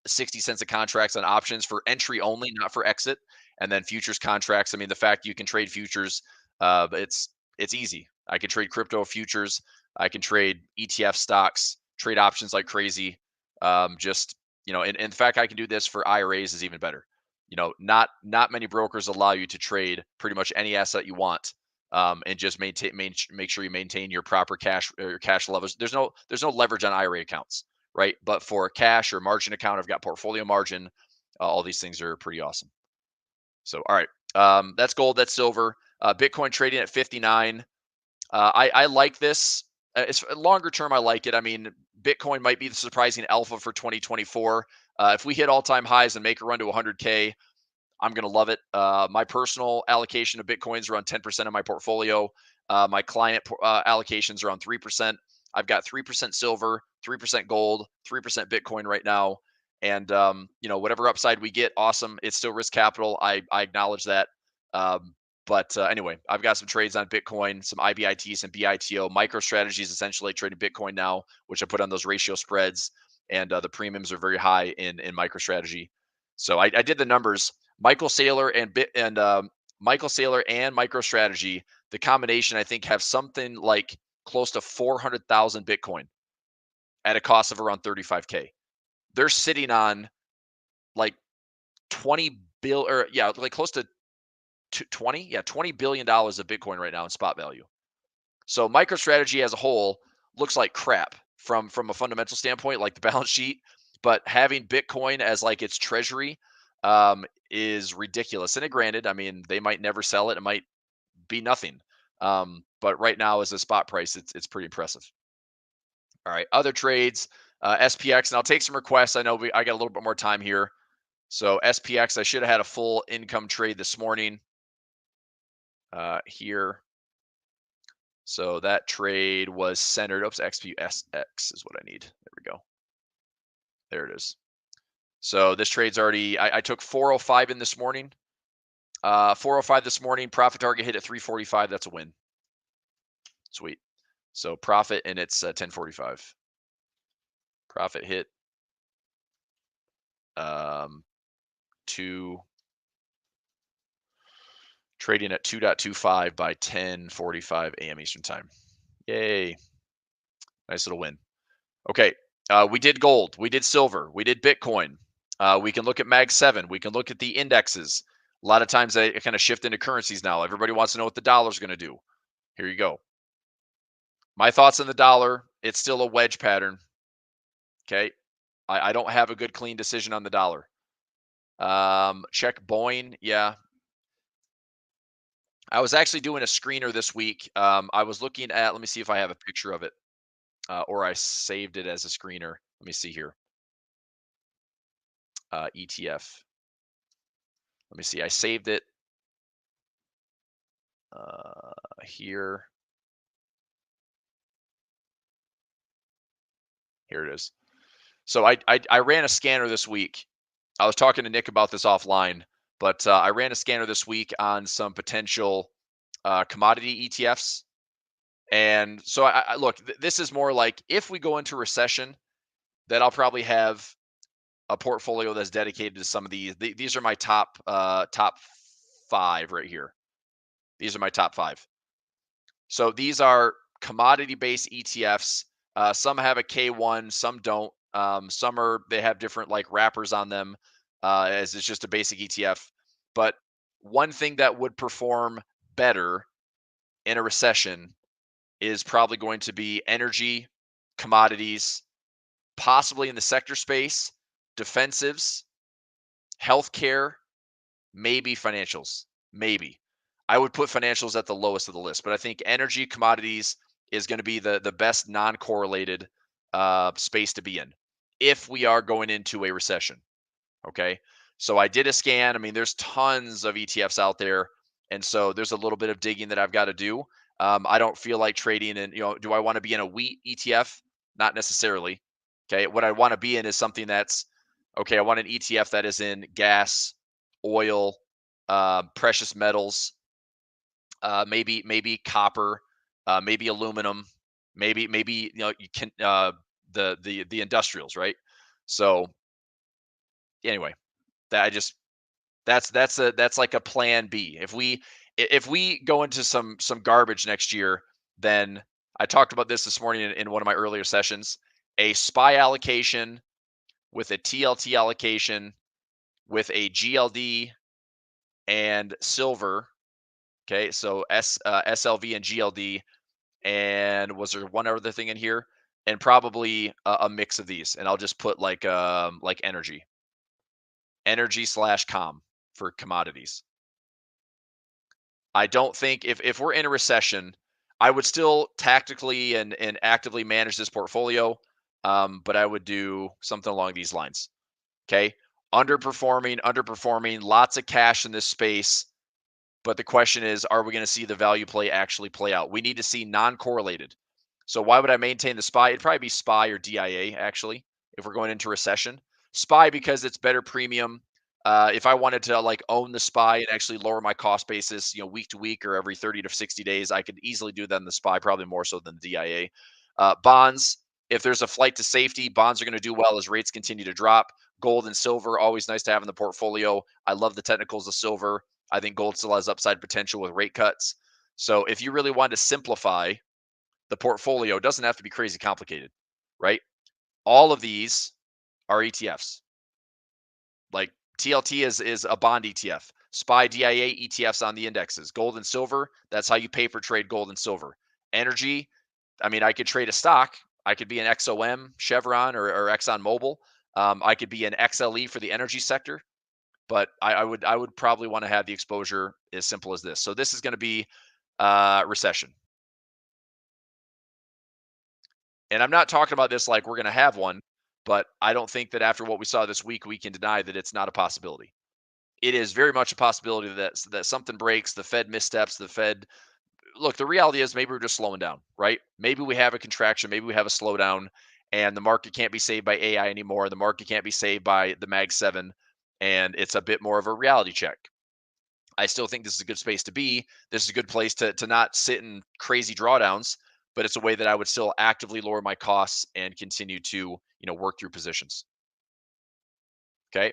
60 cents a contracts on options for entry only, not for exit. And then futures contracts. I mean, the fact you can trade futures, it's easy. I can trade crypto futures. I can trade ETF stocks, trade options like crazy. And in fact, I can do this for IRAs is even better. Not many brokers allow you to trade pretty much any asset you want, and just make sure you maintain your proper cash or your cash levels. There's no leverage on IRA accounts, right? But for a cash or margin account, I've got portfolio margin. All these things are pretty awesome. So, all right, that's gold, that's silver. Bitcoin trading at 59. I like this. It's longer term. I like it. I mean, Bitcoin might be the surprising alpha for 2024. If we hit all-time highs and make a run to 100K, I'm going to love it. My personal allocation of Bitcoin is around 10% of my portfolio. My client allocations are around 3%. I've got 3% silver, 3% gold, 3% Bitcoin right now. And, whatever upside we get, awesome. It's still risk capital. I acknowledge that. But anyway, I've got some trades on Bitcoin, some IBIT, some BITO, MicroStrategy is essentially trading Bitcoin now, which I put on those ratio spreads, and the premiums are very high in MicroStrategy. So I did the numbers. Michael Saylor and MicroStrategy, the combination I think have something like close to 400,000 Bitcoin at a cost of around 35K. They're sitting on like 20 bill or like close to $20 billion of Bitcoin right now in spot value. So MicroStrategy as a whole looks like crap from a fundamental standpoint, like the balance sheet. but having Bitcoin as like its treasury is ridiculous. And granted, I mean, they might never sell it. It might be nothing. But right now, as a spot price, it's pretty impressive. All right, other trades, SPX, and I'll take some requests. I know I got a little bit more time here. So SPX, I should have had a full income trade this morning here. So that trade was centered. Oops, XPSX is what I need. There we go. There it is. So this trade's already, I took 405 in this morning. 405 this morning. Profit target hit at 345. That's a win. Sweet. So profit, and it's 1045. Profit hit trading at 2.25 by 10:45 a.m. Eastern time. Yay. Nice little win. Okay. We did gold. We did silver. We did Bitcoin. We can look at Mag 7. We can look at the indexes. A lot of times they kind of shift into currencies now. Everybody wants to know what the dollar's going to do. Here you go. My thoughts on the dollar, it's still a wedge pattern. Okay. I don't have a good clean decision on the dollar. Check Boeing. Yeah. I was actually doing a screener this week. I was looking at, let me see if I have a picture of it, or I saved it as a screener. Let me see here. ETF. Let me see. I saved it here. Here it is. So I ran a scanner this week. I was talking to Nick about this offline, but I ran a scanner this week on some potential commodity ETFs. And so I look, this is more like if we go into recession, then I'll probably have a portfolio that's dedicated to some of these. These are my top 5 right here. These are my top 5. So these are commodity-based ETFs. Some have a K1, some don't. Some they have different like wrappers on them, as it's just a basic ETF. But one thing that would perform better in a recession is probably going to be energy, commodities, possibly in the sector space, defensives, healthcare, maybe financials. Maybe. I would put financials at the lowest of the list, but I think energy, commodities is going to be the best non-correlated space to be in if we are going into a recession. Okay. So I did a scan. I mean, there's tons of ETFs out there. And so there's a little bit of digging that I've got to do. I don't feel like trading in, do I want to be in a wheat ETF? Not necessarily. Okay. What I want to be in is something that's, okay, I want an ETF that is in gas, oil, precious metals, maybe copper, maybe aluminum, maybe you can the industrials, right? So anyway, that's like a plan B. If we go into some garbage next year, then I talked about this morning in one of my earlier sessions. A SPY allocation with a TLT allocation with a GLD and silver. Okay, so SLV and GLD, and was there one other thing in here? And probably a mix of these, and I'll just put like energy / com for commodities. I don't think if we're in a recession, I would still tactically and actively manage this portfolio, but I would do something along these lines. Okay, underperforming, lots of cash in this space. But the question is, are we going to see the value play actually play out? We need to see non-correlated. So why would I maintain the SPY? It'd probably be SPY or DIA, actually, if we're going into recession. SPY because it's better premium. If I wanted to like own the SPY and actually lower my cost basis, week to week or every 30 to 60 days, I could easily do that in the SPY, probably more so than the DIA. Bonds, if there's a flight to safety, bonds are going to do well as rates continue to drop. Gold and silver, always nice to have in the portfolio. I love the technicals of silver. I think gold still has upside potential with rate cuts. So if you really want to simplify the portfolio, it doesn't have to be crazy complicated, right? All of these are ETFs. Like TLT is a bond ETF. SPY DIA ETFs on the indexes. Gold and silver, that's how you paper trade gold and silver. Energy, I mean, I could trade a stock. I could be an XOM, Chevron, or ExxonMobil. I could be an XLE for the energy sector, but I would probably want to have the exposure as simple as this. So this is going to be recession. And I'm not talking about this like we're going to have one, but I don't think that after what we saw this week, we can deny that it's not a possibility. It is very much a possibility that something breaks, the Fed missteps, the Fed. Look, the reality is maybe we're just slowing down, right? Maybe we have a contraction, maybe we have a slowdown, and the market can't be saved by AI anymore. The market can't be saved by the Mag 7, and it's a bit more of a reality check. I still think this is a good space to be. This is a good place to not sit in crazy drawdowns, but it's a way that I would still actively lower my costs and continue to, work through positions. Okay.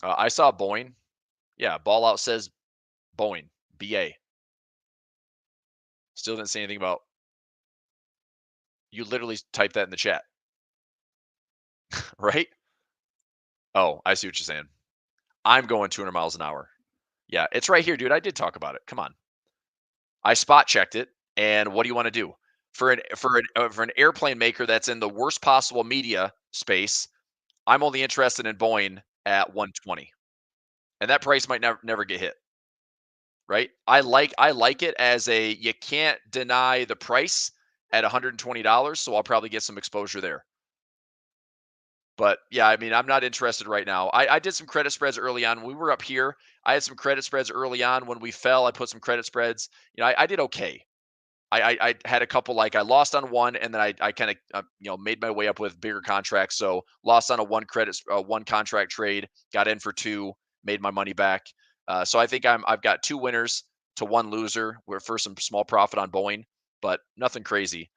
I saw Boeing. Yeah, Ball Out says Boeing, BA. Still didn't say anything about. You literally typed that in the chat, right? Oh, I see what you're saying. I'm going 200 miles an hour. Yeah, it's right here, dude. I did talk about it. Come on. I spot checked it, and what do you want to do for an airplane maker that's in the worst possible media space? I'm only interested in Boeing at 120, and that price might never get hit. Right? I like it as you can't deny the price at $120, so I'll probably get some exposure there. But yeah, I mean, I'm not interested right now. I did some credit spreads early on. When we were up here, I had some credit spreads early on. When we fell, I put some credit spreads. I did okay. I had a couple, like I lost on one, and then I kind of made my way up with bigger contracts. So lost on a one contract trade, got in for two, made my money back. So I think I've got two winners to one loser. We're for some small profit on Boeing, but nothing crazy.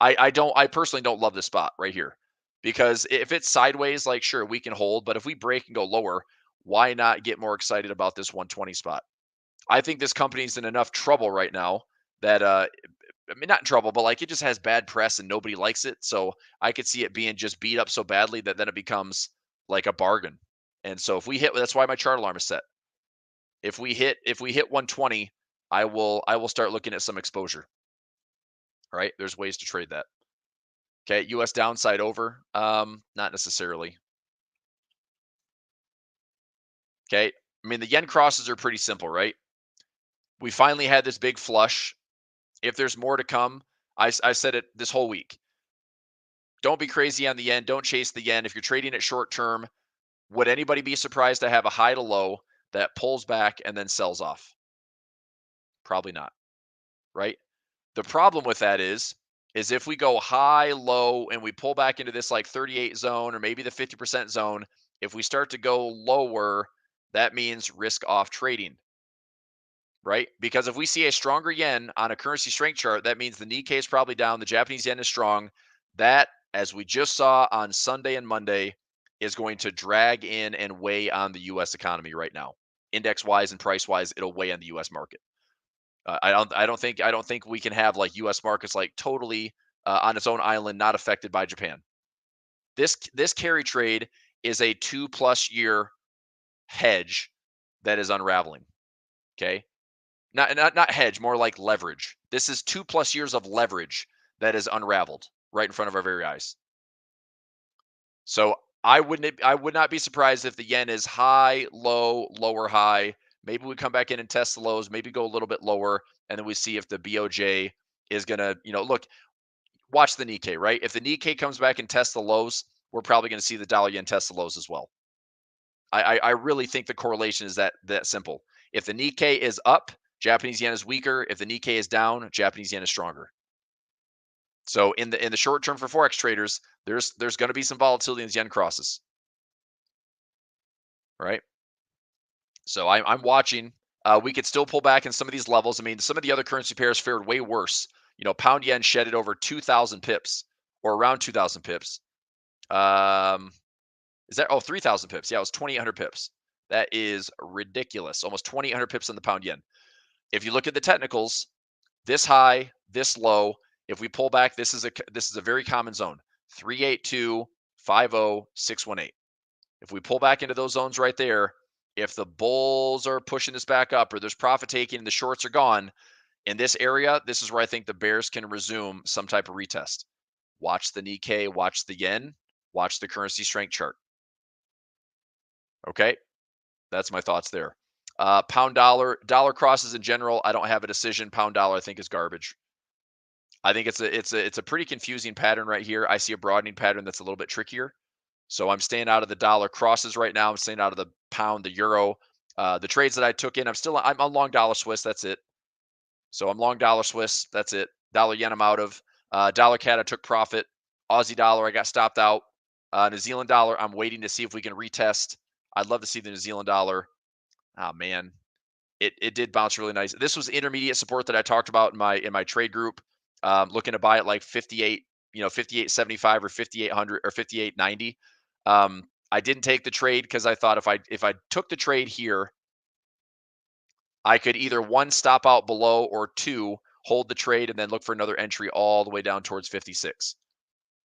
I personally don't love this spot right here, because if it's sideways, like sure we can hold, but if we break and go lower, why not get more excited about this 120 spot? I think this company's in enough trouble right now that I mean, not in trouble, but like it just has bad press and nobody likes it. So I could see it being just beat up so badly that then it becomes like a bargain. And so if we hit, that's why my chart alarm is set. If we hit 120, I will start looking at some exposure. All right, there's ways to trade that. Okay, US downside over. Not necessarily. Okay. I mean, the yen crosses are pretty simple, right? We finally had this big flush. If there's more to come, I said it this whole week. Don't be crazy on the yen. Don't chase the yen. If you're trading it short term, would anybody be surprised to have a high to low that pulls back and then sells off? Probably not, right? The problem with that is if we go high, low, and we pull back into this like 38 zone or maybe the 50% zone, if we start to go lower, that means risk off trading, right? Because if we see a stronger yen on a currency strength chart, that means the Nikkei is probably down, the Japanese yen is strong. That, as we just saw on Sunday and Monday, is going to drag in and weigh on the US economy right now. Index wise and price wise, it'll weigh on the US market. I don't think we can have like U.S. markets like totally on its own island, not affected by Japan. This carry trade is a 2+ year hedge that is unraveling. Okay, not hedge, more like leverage. This is 2+ years of leverage that is unraveled right in front of our very eyes. So I would not be surprised if the yen is high, low, lower, high. Maybe we come back in and test the lows, maybe go a little bit lower, and then we see if the BOJ is going to, look, watch the Nikkei, right? If the Nikkei comes back and tests the lows, we're probably going to see the dollar yen test the lows as well. I really think the correlation is that simple. If the Nikkei is up, Japanese yen is weaker. If the Nikkei is down, Japanese yen is stronger. So in the short term for Forex traders, there's going to be some volatility in these yen crosses. Right? So I'm watching. We could still pull back in some of these levels. I mean, some of the other currency pairs fared way worse. Pound yen shedded over 2,000 pips or around 2,000 pips. Is that 3,000 pips? Yeah, it was 2,800 pips. That is ridiculous. Almost 2,800 pips on the pound yen. If you look at the technicals, this high, this low. If we pull back, this is a very common zone. 382, 50, 618. If we pull back into those zones right there, if the bulls are pushing this back up or there's profit taking and the shorts are gone, in this area, this is where I think the bears can resume some type of retest. watch the Nikkei, watch the yen, watch the currency strength chart. Okay, that's my thoughts there. Pound dollar crosses in general, I don't have a decision. Pound dollar I think is garbage. I think it's a pretty confusing pattern right here. I see a broadening pattern that's a little bit trickier. So I'm staying out of the dollar crosses right now. I'm staying out of the pound, the euro. The trades that I took in, I'm on long dollar Swiss. That's it. So I'm long dollar Swiss. That's it. Dollar yen I'm out of. Dollar CAD I took profit. Aussie dollar I got stopped out. New Zealand dollar I'm waiting to see if we can retest. I'd love to see the New Zealand dollar. Oh man, it did bounce really nice. This was intermediate support that I talked about in my trade group. Looking to buy at like 58, 58.75 or 5800 or 58.90. I didn't take the trade because I thought if I took the trade here, I could either one stop out below or two hold the trade and then look for another entry all the way down towards 56.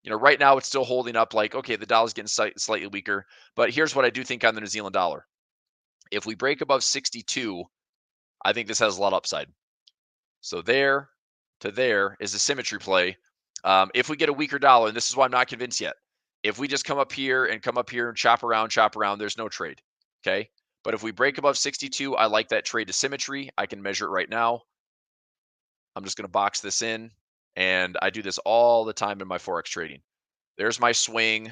Right now it's still holding up like, okay, the dollar's getting slightly weaker, but here's what I do think on the New Zealand dollar. If we break above 62, I think this has a lot of upside. So there to there is a symmetry play. If we get a weaker dollar, and this is why I'm not convinced yet. If we just come up here and chop around, there's no trade. Okay. But if we break above 62, I like that trade to symmetry. I can measure it right now. I'm just going to box this in. And I do this all the time in my Forex trading. There's my swing.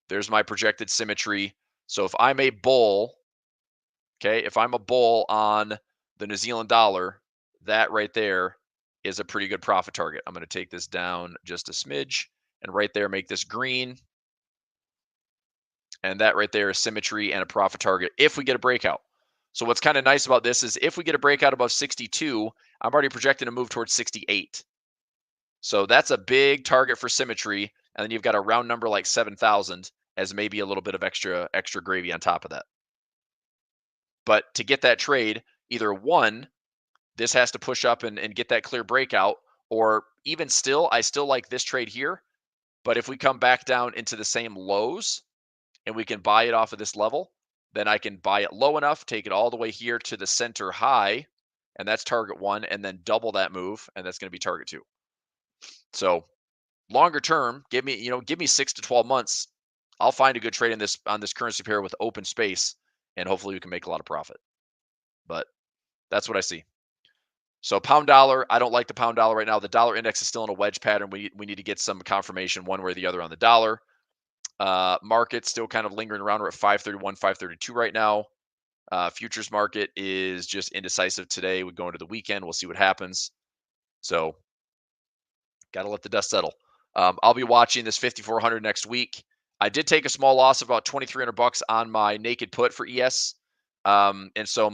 There's my projected symmetry. So if I'm a bull, okay, if I'm a bull on the New Zealand dollar, that right there is a pretty good profit target. I'm going to take this down just a smidge and right there make this green. And that right there is symmetry and a profit target if we get a breakout. So what's kind of nice about this is if we get a breakout above 62, I'm already projecting a move towards 68. So that's a big target for symmetry. And then you've got a round number like 7,000 as maybe a little bit of extra gravy on top of that. But to get that trade, either one, this has to push up and get that clear breakout, or even still, I still like this trade here. But if we come back down into the same lows and we can buy it off of this level, then I can buy it low enough, take it all the way here to the center high, and that's target one, and then double that move, and that's going to be target two. So longer term, give me 6 to 12 months. I'll find a good trade on this currency pair with open space, and hopefully we can make a lot of profit. But that's what I see. So pound dollar, I don't like the pound dollar right now. The dollar index is still in a wedge pattern. We need to get some confirmation one way or the other on the dollar. Market still kind of lingering around. We're at 531, 532 right now. Futures market is just indecisive today. We go into the weekend. We'll see what happens. So got to let the dust settle. I'll be watching this 5,400 next week. I did take a small loss of about $2,300 on my naked put for ES. And so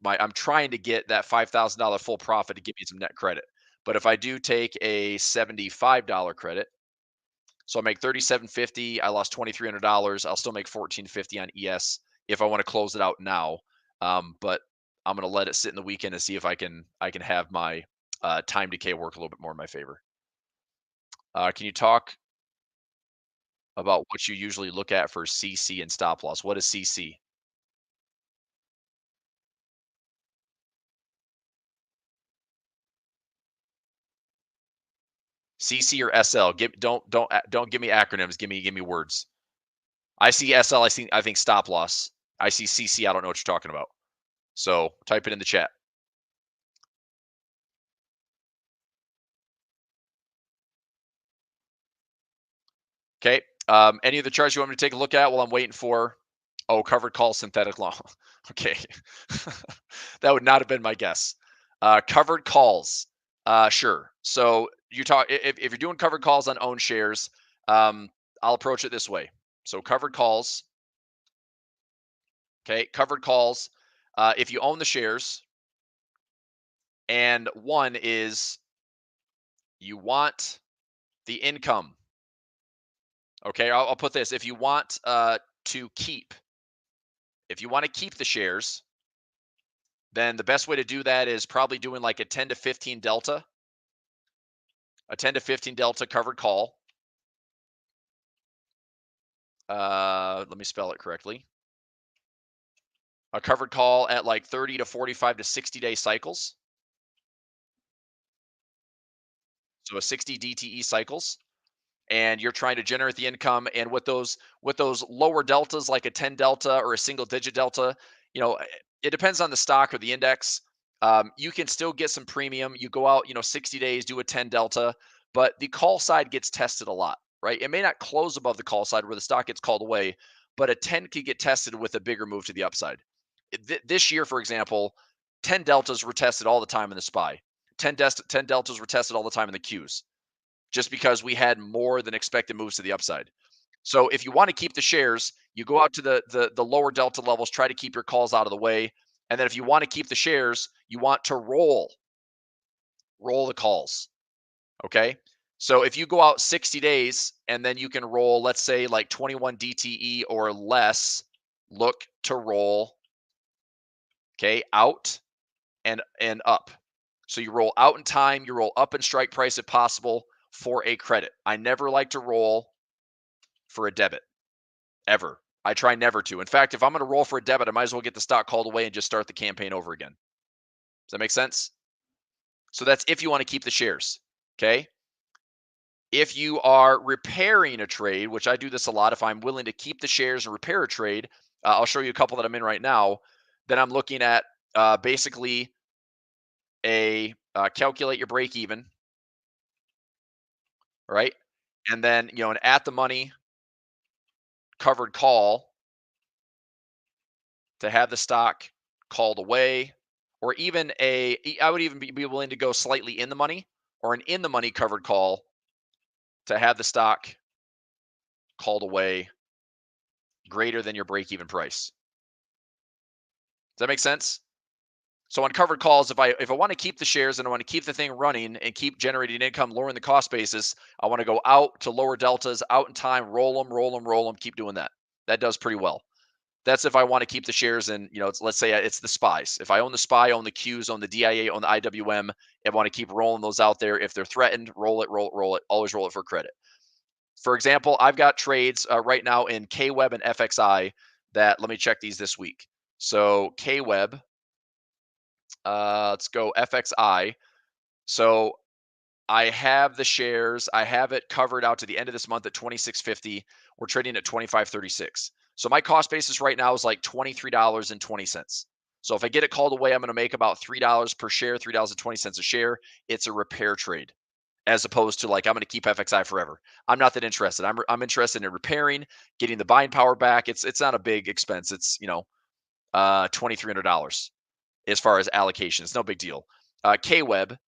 I'm trying to get that $5,000 full profit to give me some net credit. But if I do take a $75 credit, so I make $3,750, I lost $2,300. I'll still make $1,450 on ES if I want to close it out now. But I'm going to let it sit in the weekend and see if I can have my time decay work a little bit more in my favor. Can you talk about what you usually look at for CC and stop loss? What is CC? CC or SL? Don't give me acronyms. Give me words. I see SL. I think stop loss. I see CC. I don't know what you're talking about. So type it in the chat. Okay. Any of the charts you want me to take a look at while I'm waiting for? Oh, covered call synthetic long. Okay. That would not have been my guess. Covered calls. Sure. So you talk if you're doing covered calls on own shares, I'll approach it this way. So covered calls. Okay, covered calls. If you own the shares, and one is you want the income. Okay, I'll put this. If you want to keep the shares, then the best way to do that is probably doing like a 10 to 15 delta. A 10 to 15 delta covered call. Let me spell it correctly. A covered call at like 30 to 45 to 60-day cycles. so 60 DTE cycles, and you're trying to generate the income. And with those lower deltas, like a 10 delta or a single digit delta, it depends on the stock or the index. You can still get some premium. You go out, 60 days, do a 10 delta, but the call side gets tested a lot, right? It may not close above the call side where the stock gets called away, but a 10 could get tested with a bigger move to the upside. This year, for example, 10 deltas were tested all the time in the SPY. 10 deltas were tested all the time in the Qs, just because we had more than expected moves to the upside. So if you want to keep the shares, you go out to the lower delta levels, try to keep your calls out of the way. And then if you want to keep the shares, you want to roll the calls. Okay. So if you go out 60 days and then you can roll, let's say like 21 DTE or less, look to roll, okay, out and up. So you roll out in time, you roll up in strike price if possible for a credit. I never like to roll for a debit, ever. I try never to. In fact, if I'm going to roll for a debit, I might as well get the stock called away and just start the campaign over again. Does that make sense? So that's if you want to keep the shares, okay? If you are repairing a trade, which I do this a lot, if I'm willing to keep the shares and repair a trade, I'll show you a couple that I'm in right now. Then I'm looking at basically a calculate your break even, right? And then, an at the money covered call to have the stock called away, or even I would even be willing to go slightly in the money, or an in the money covered call to have the stock called away greater than your break even price. Does that make sense? So on covered calls, if I want to keep the shares and I want to keep the thing running and keep generating income, lowering the cost basis, I want to go out to lower deltas, out in time, roll them, keep doing that. That does pretty well. That's if I want to keep the shares and, let's say it's the SPYs. If I own the SPY, own the Qs, own the DIA, own the IWM, I want to keep rolling those out there. If they're threatened, roll it. Always roll it for credit. For example, I've got trades right now in KWeb and FXI that, let me check these this week. So KWeb, let's go FXI. So I have the shares. I have it covered out to the end of this month at 26.50. We're trading at 25.36. So my cost basis right now is like $23.20. So if I get it called away, I'm going to make about $3 per share, $3.20 a share. It's a repair trade, as opposed to like I'm going to keep FXI forever. I'm not that interested. I'm interested in repairing, getting the buying power back. It's not a big expense. It's $2,300 as far as allocation. It's no big deal. KWeb,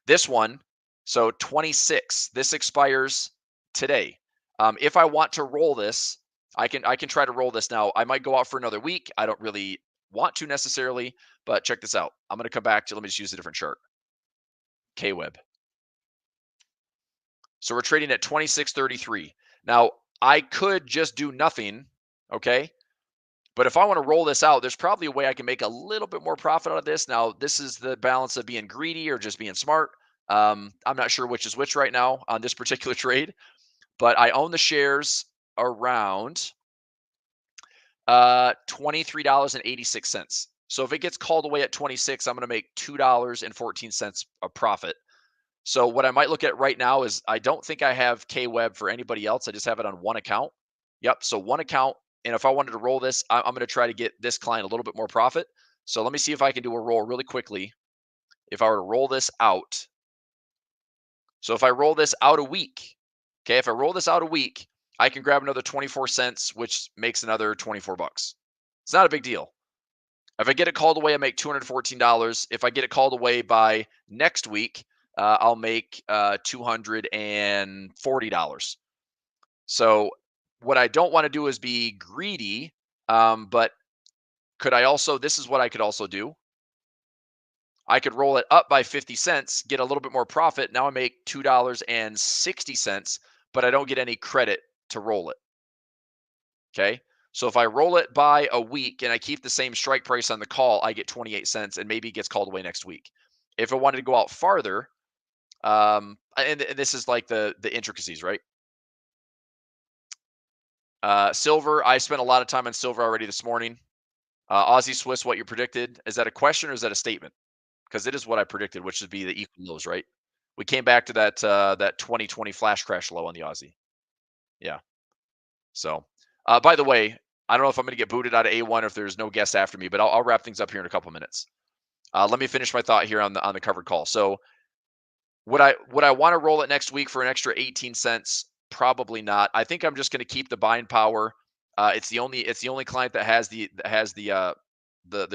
this one, so 26. This expires today. If I want to roll this, I can try to roll this now. I might go out for another week. I don't really want to necessarily, but check this out. I'm going to come back to, let me just use a different chart. KWeb. So we're trading at 26.33. Now, I could just do nothing, okay? But if I want to roll this out, there's probably a way I can make a little bit more profit out of this. Now, this is the balance of being greedy or just being smart. I'm not sure which is which right now on this particular trade, but I own the shares around $23.86. So if it gets called away at 26, I'm going to make $2.14 a profit. So what I might look at right now is I don't think I have KWeb for anybody else. I just have it on one account. Yep. So one account. And if I wanted to roll this, I'm going to try to get this client a little bit more profit. So let me see if I can do a roll really quickly. If I were to roll this out. So if I roll this out a week, okay, if I roll this out a week, I can grab another 24 cents, which makes another 24 bucks. It's not a big deal. If I get it called away, I make $214. If I get it called away by next week, I'll make $240. So what I don't want to do is be greedy, but could I also, this is what I could also do. I could roll it up by 50 cents, get a little bit more profit. Now I make $2.60, but I don't get any credit to roll it. Okay. So if I roll it by a week and I keep the same strike price on the call, I get 28 cents and maybe it gets called away next week. If I wanted to go out farther, and this is like the intricacies, right? Silver, I spent a lot of time on silver already this morning. Aussie Swiss, what you predicted. Is that a question or is that a statement? Because it is what I predicted, which would be the equal lows, right? We came back to that 2020 flash crash low on the Aussie. Yeah. So, by the way, I don't know if I'm going to get booted out of A1 or if there's no guest after me, but I'll wrap things up here in a couple minutes. Let me finish my thought here on the covered call. So, would I want to roll it next week for an extra 18 cents? Probably not. I think I'm just going to keep the buying power. It's the only client that has the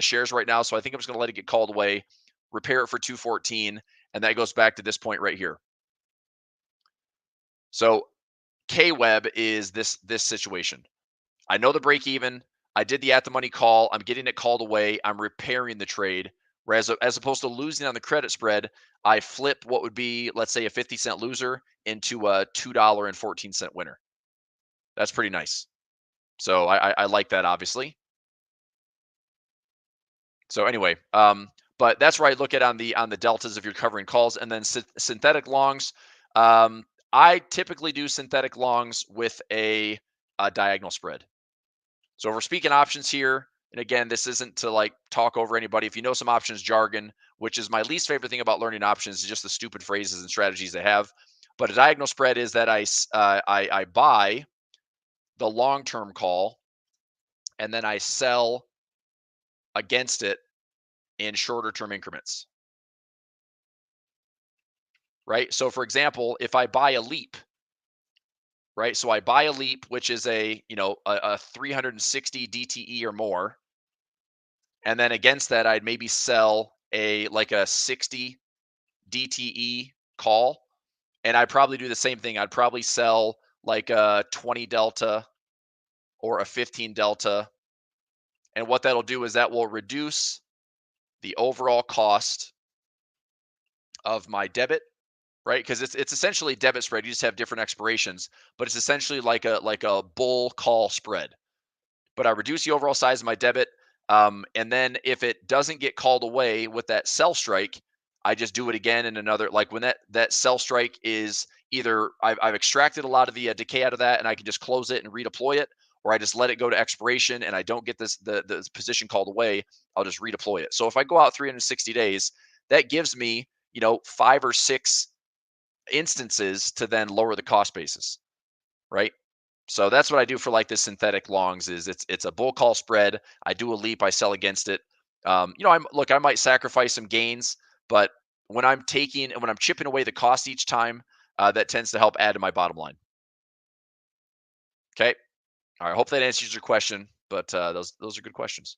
shares right now. So I think I'm just going to let it get called away, repair it for 214, and that goes back to this point right here. So K-Web is this situation. I know the break even. I did the at the money call. I'm getting it called away. I'm repairing the trade. Whereas as opposed to losing on the credit spread, I flip what would be, let's say, a 50-cent loser into a $2.14 winner. That's pretty nice. So I like that, obviously. So anyway, but that's where I look at on the deltas if you're covering calls, and then synthetic longs. I typically do synthetic longs with a diagonal spread. So if we're speaking options here, and again, this isn't to like talk over anybody. If you know some options jargon, which is my least favorite thing about learning options, is just the stupid phrases and strategies they have. But a diagonal spread is that I buy the long-term call, and then I sell against it in shorter term increments. Right? So for example, if I buy a leap, right? So I buy a leap, which is a 360 DTE or more. And then against that, I'd maybe sell a 60 DTE call. And I'd probably do the same thing. I'd probably sell like a 20 delta or a 15 delta. And what that'll do is that will reduce the overall cost of my debit, right? Because it's essentially debit spread. You just have different expirations, but it's essentially like a bull call spread. But I reduce the overall size of my debit. And then if it doesn't get called away with that sell strike, I just do it again in another, like when that sell strike is either I've extracted a lot of the decay out of that and I can just close it and redeploy it, or I just let it go to expiration and I don't get the position called away, I'll just redeploy it. So if I go out 360 days, that gives me, 5 or 6 instances to then lower the cost basis, right? So that's what I do for like this synthetic longs is it's a bull call spread. I do a leap, I sell against it. I might sacrifice some gains, but when I'm chipping away the cost each time, that tends to help add to my bottom line. Okay. All right. I hope that answers your question, but those are good questions.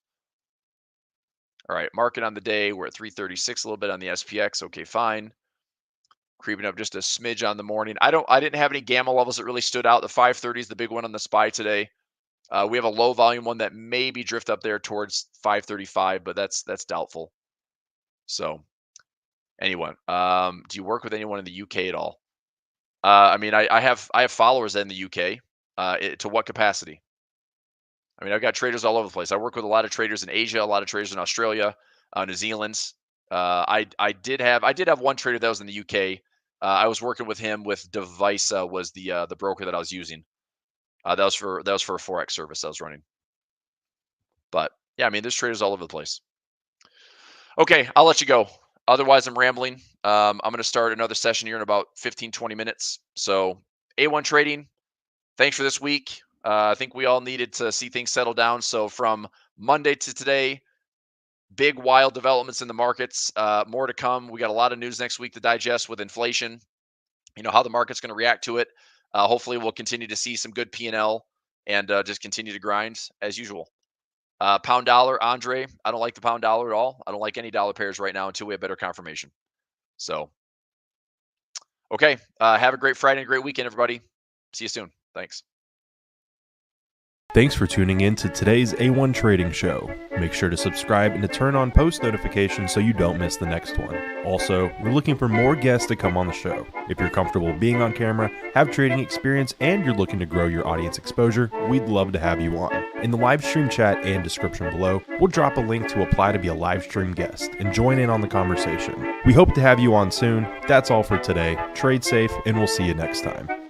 All right. Market on the day, we're at 336 a little bit on the SPX. Okay, fine. Creeping up just a smidge on the morning. I didn't have any gamma levels that really stood out. The 530 is the big one on the SPY today. We have a low volume one that maybe drift up there towards 535, but that's doubtful. So anyway, do you work with anyone in the UK at all? I have followers in the UK. To what capacity? I've got traders all over the place. I work with a lot of traders in Asia, a lot of traders in Australia, New Zealand. I did have one trader that was in the UK. I was working with him with Devisa was the broker that I was using. That was for a Forex service I was running. But yeah, there's traders all over the place. Okay, I'll let you go. Otherwise, I'm rambling. I'm going to start another session here in about 15-20 minutes. So A1 trading, thanks for this week. I think we all needed to see things settle down. So from Monday to today, big wild developments in the markets. More to come. We got a lot of news next week to digest with inflation. How the market's going to react to it. Hopefully, we'll continue to see some good P&L and just continue to grind as usual. Pound dollar, Andre. I don't like the pound dollar at all. I don't like any dollar pairs right now until we have better confirmation. So, okay. Have a great Friday and a great weekend, everybody. See you soon. Thanks. Thanks for tuning in to today's A1 Trading Show. Make sure to subscribe and to turn on post notifications so you don't miss the next one. Also, we're looking for more guests to come on the show. If you're comfortable being on camera, have trading experience, and you're looking to grow your audience exposure, we'd love to have you on. In the live stream chat and description below, we'll drop a link to apply to be a live stream guest and join in on the conversation. We hope to have you on soon. That's all for today. Trade safe, and we'll see you next time.